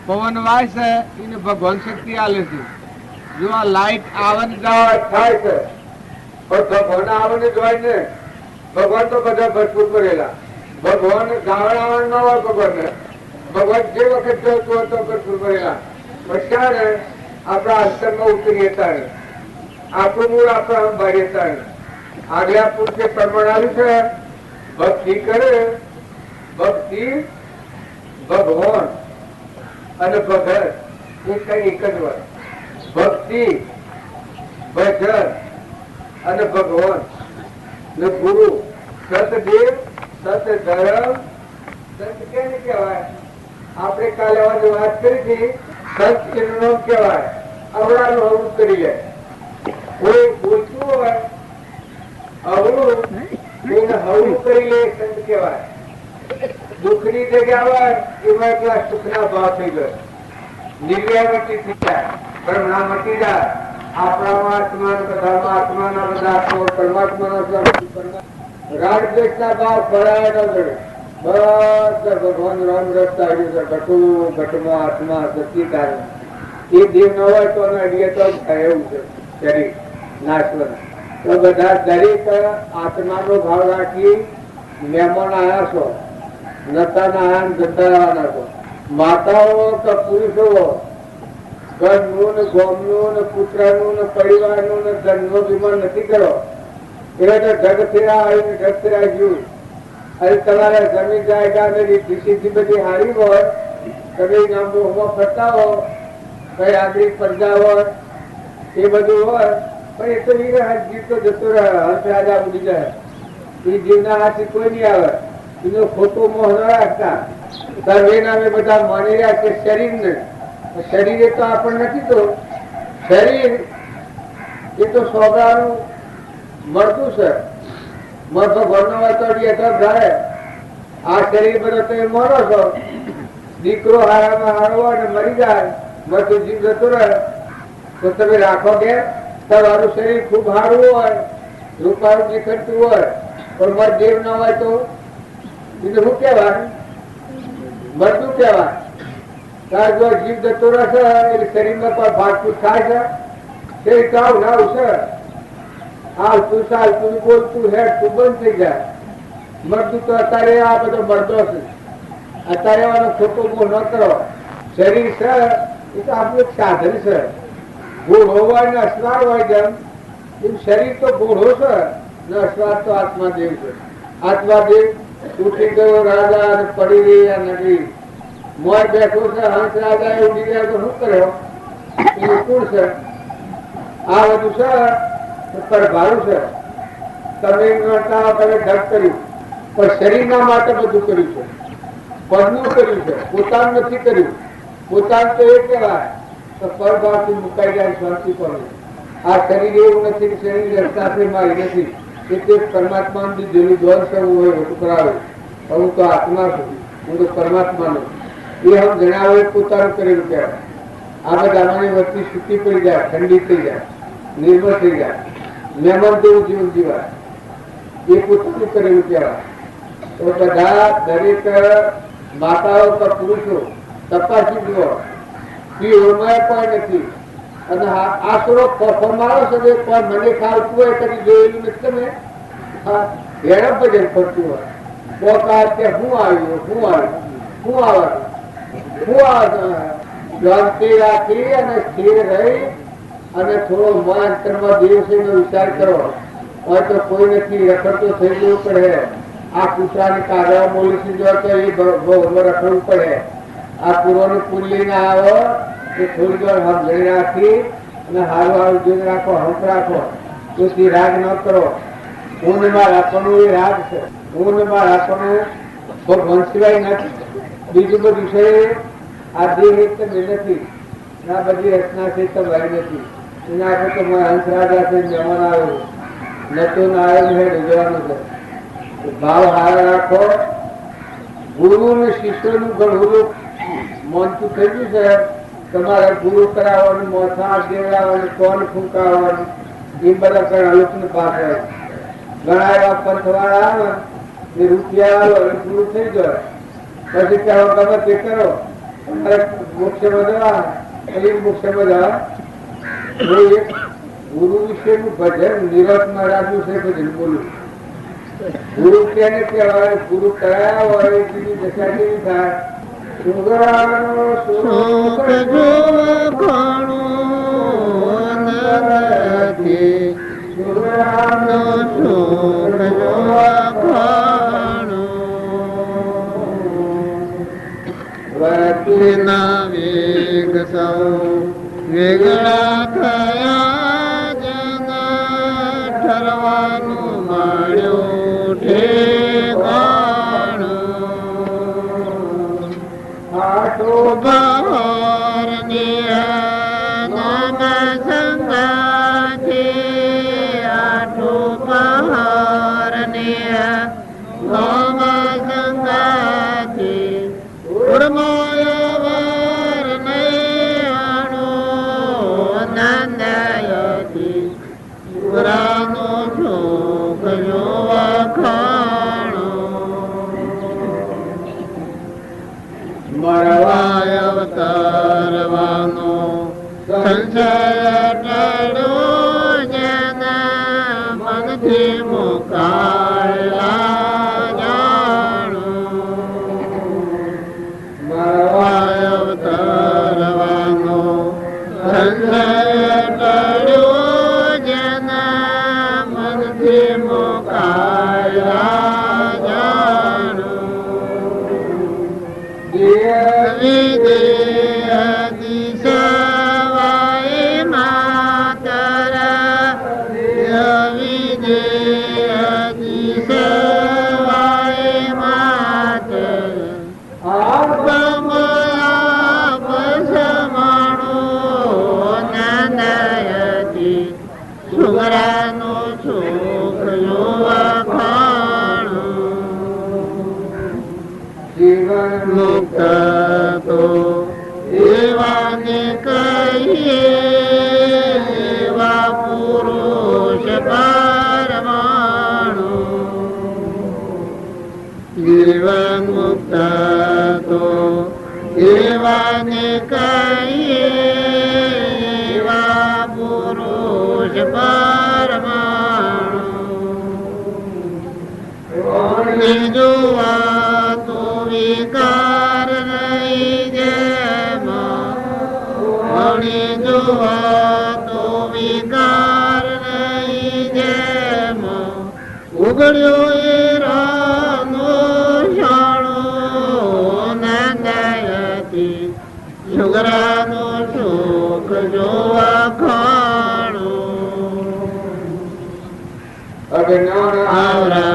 પવન વાય છે એને ભગવાન શક્તિ આલે છે. જો આ લાઈટ આવન જાય થાય છે પણ ભગવાન આવને જોઈ ને, ભગવાન તો બધા ભરપૂર કરેલા, ભગવાન ગાવડાવણ ન હોય, ભગવાન જે વખત જોઈતું હોય તો ભરપૂર કરેલા. પછી ને આપણા અંતરમાં ઉતરી હતા, આપણું મૂળ આપણા સંભાળી હતા. આગલા પુરુષે પ્રમાણ આવ્યું છે, ભક્તિ કરે, ભક્તિ ભગવાન અને ભગત એ કઈ એક જ હોય. ભક્તિ ભજન અને ભગવાન ને ગુરુ, સતદેવ, સતધર્મ. સંત કેને કહેવાય? આપણે કાલે વાત કરી હતી, સંત એનું નામ કહેવાય. અવળાનું અવળું કરી લે, કોઈ બોલતું હોય અવળું એને હવળું કરી લે, સંત કહેવાય. દુઃખની જગ્યા હોય એમાં એટલા સુખના ભાવ થઈ ગયો, નિર્વ્યાવટી થઈ જાય, બ્રહ્મણા મટી જાય. આપણામાં આત્મા બધામાં આત્માના બધા પરમાત્માના રાગદ્વેષના ભાવ ફળાય ન કરે. બધા ભગવાન રામ રસ્તા ઘટમાં આત્મા સત્યકારણ એ દેવ ન હોય તો અડીએ તો એવું છે શરીર નાશવન. તો બધા દરેક આત્માનો ભાવ રાખી મહેમાન આવ્યા છો, નતાના આયા જતા રહેવાના છો. માતાઓ કે પુરુષો ઘરનું ને ગોમનું ને પુત્રનું ને પરિવારનું ને ધનનો બીમાર નથી કરો. એટલે તો ઢગ ફેરા આવીને ઢગ ફેરા ગયું. અને તમારે જમીન જાયગા ને સીધી બધી હારી હોય, તમે નામો ફરતા હો, કઈ આગળ પડદા હોય, એ બધું હોય, પણ એ તો જીવ તો જતો રહે, હંસ રાજા ઉડી જાય. એ જીવના હાથથી કોઈ નહીં આવે. એનો ખોટો મોહ ન રાખતા. તમે નામે બધા માની રહ્યા કે શરીર ને, શરીર એ તો આપણ નથી. તો શરીર એ તો સોગાનું મળતું છે, મળતો ઘરનો હોય તો જાય. આ શરીર બધો તમે મરો છો, દીકરો હારામાં હારો હોય ને મરી જાય, બધું જીવ જતો રહે, તો તમે રાખો કે તમારું શરીર ખૂબ સારું હોય, રૂપારું નીકળતું હોય, પણ મર દેવ ન હોય તો એને શું કહેવાય? મરતું કહેવાય. કારણ જો જીવ જતો રહેશે એટલે શરીરમાં પણ ભાગફૂટ થાય છે, તે કાવ ના છે, હાલતું ચાલતું બોલતું હેઠતું બંધ થઈ જાય. મરતું તો અત્યારે આ બધો મરદો છે. અત્યારે આનો ખોટો મોહ ન કરો. શરીર છે એ તો આપણું એક સાધન છે. ઘોડો હોય ને અસવાર હોય, જેમ એમ શરીર તો ઘોડો છે ને અસવાર તો આત્માદેવ છે. આત્માદેવ તૂટી ગયો રાજા અને પડી રહી આ નગરી, મોય બેઠો છે, હંસ રાજા એ ઉડી ગયા તો શું કર્યો? એ કોણ છે? આ બધું છે પરભારું છે. તમે નતા તમે ઢગ કર્યું, પણ શરીરના માટે બધું કર્યું છે, પરનું કર્યું છે, પોતાનું નથી કર્યું. પોતાનું તો એ કહેવાય તો પરભારથી મુકાઈ જાય, શાંતિ પડે. આ શરીર એવું નથી કે શરીર રસ્તા મારી નથી, એ તે પરમાત્માનું જેનું દ્વંસ કરવું હોય બધું કરાવે. હું તો આત્મા છું, હું તો પરમાત્મા છું, એ હમ જણાવે પોતાનું કરેલું કહેવાય. આ બધાની વસ્તી સૂકી પડી જાય, ઠંડી થઈ જાય, નિર્ભર થઈ જાય, મહેમાન જેવું જીવન જીવાય, એ પોતાનું કરેલું કહેવાય. તો બધા દરેક માતાઓ કે પુરુષો તપાસી જુઓ કે એમાં કોઈ નથી. અને આશરો ખોખો મારો છે પણ મને ખાવતું હોય કદી જોયેલું નથી. તમે હેરાન ભજન ફરતું હોય કે હું આવ્યું શું આવ્યું શું આવે શું આવે, શાંતિ રાખી અને સ્થિર રહી અને થોડો મન અંતરમાં દિવસનો વિચાર કરો હોય તો કોઈ નથી, રખડતો થઈ જવું પડે. આ કૂતરાને કાઢવા બોલી જો તો એ રખડવું પડે. આ પૂર્વનું પુલ્લી ના આવો કે થોડી વાર સમજણી રાખી અને હારું હારું જોઈને રાખો, હંક રાખો. તેથી રાગ ન કરો. ઊંઘમાં રાખવાનું એ રાગ છે. ઊંઘમાં રાખવાનું ભગવાન સિવાય નથી. બીજું બધું છે આ દેહ એક તો નથી, આ બધી રચના છે તો ભાઈ નથી. એના આગળ તો હંસ રાજા છે, જમણ આવ્યો નતો ના આવ્યો છે, જોવાનું છે. ભાવ હાર રાખો. ગુરુ ને શિષ્ય નું ઘણું મોનતું થઈ ગયું છે. તમારે ગુરુ કરાવવાનું, મોથા દેવડાવવાનું, કોણ ફૂંકાવવાનું, એ બધા કઈ પાસે ઘણા એવા પંથવાળા આવે એ રૂપિયા આવે ગુરુ થઈ જાય. પછી કહેવા ગમે તે કરો, તમારે મોક્ષમાં જવા મોક્ષમાં જવા. એક ગુરુ વિશેનું ભજન નિરતમાં રાખ્યું છે. ભજન બોલું ગુરુ ક્યારે કહેવાય? ગુરુ કરાયા હોય બીજી દશા કેવી થાય? સુગરાનો સુખ જો ઘણું નથી, સુગરાનો સુખ જો ઘણું ના વેગ સૌ વેગળા થયા જના ઠરવાનું મળ્યું ઠેકાણું. આટો બહાર નામ સંગાથી, આટો બહાર નામ સંગાથી ઉર્માયવાર નયાણો નંદાયતી પુરાનો શોક જોવા ખાણો. મળવાય અવતારવાનો સંશય ટળ્યો જેના મનથી મુકાયેલા જાણો. મળવાય અવતારવાનો સંશય ટળ્યો જેના મનથી મુકાયેલા જાણો. વિદેહની સવાય માતર, વિદેહની સવાય માતર, આપસમાણો નંદાયતી સુગરાનો સુખ જોવા ખાણું. જીવન મુક્ત તો એવાને કહીએ, એવા પુરુષ પરમાણુ. જીવન મુક્ત તો એવાને કહીએ, એવા પુરુષ પરમાણુ. જોવા તો વિકાર નહીં જેમાં, જોવા તો વિકાર નહીં જેમાં, ઉગડ્યો એ રાનો શાળો નંદાયતી સુગરાનો સુખ જોવા ખાણો. અજ્ઞાન આવરા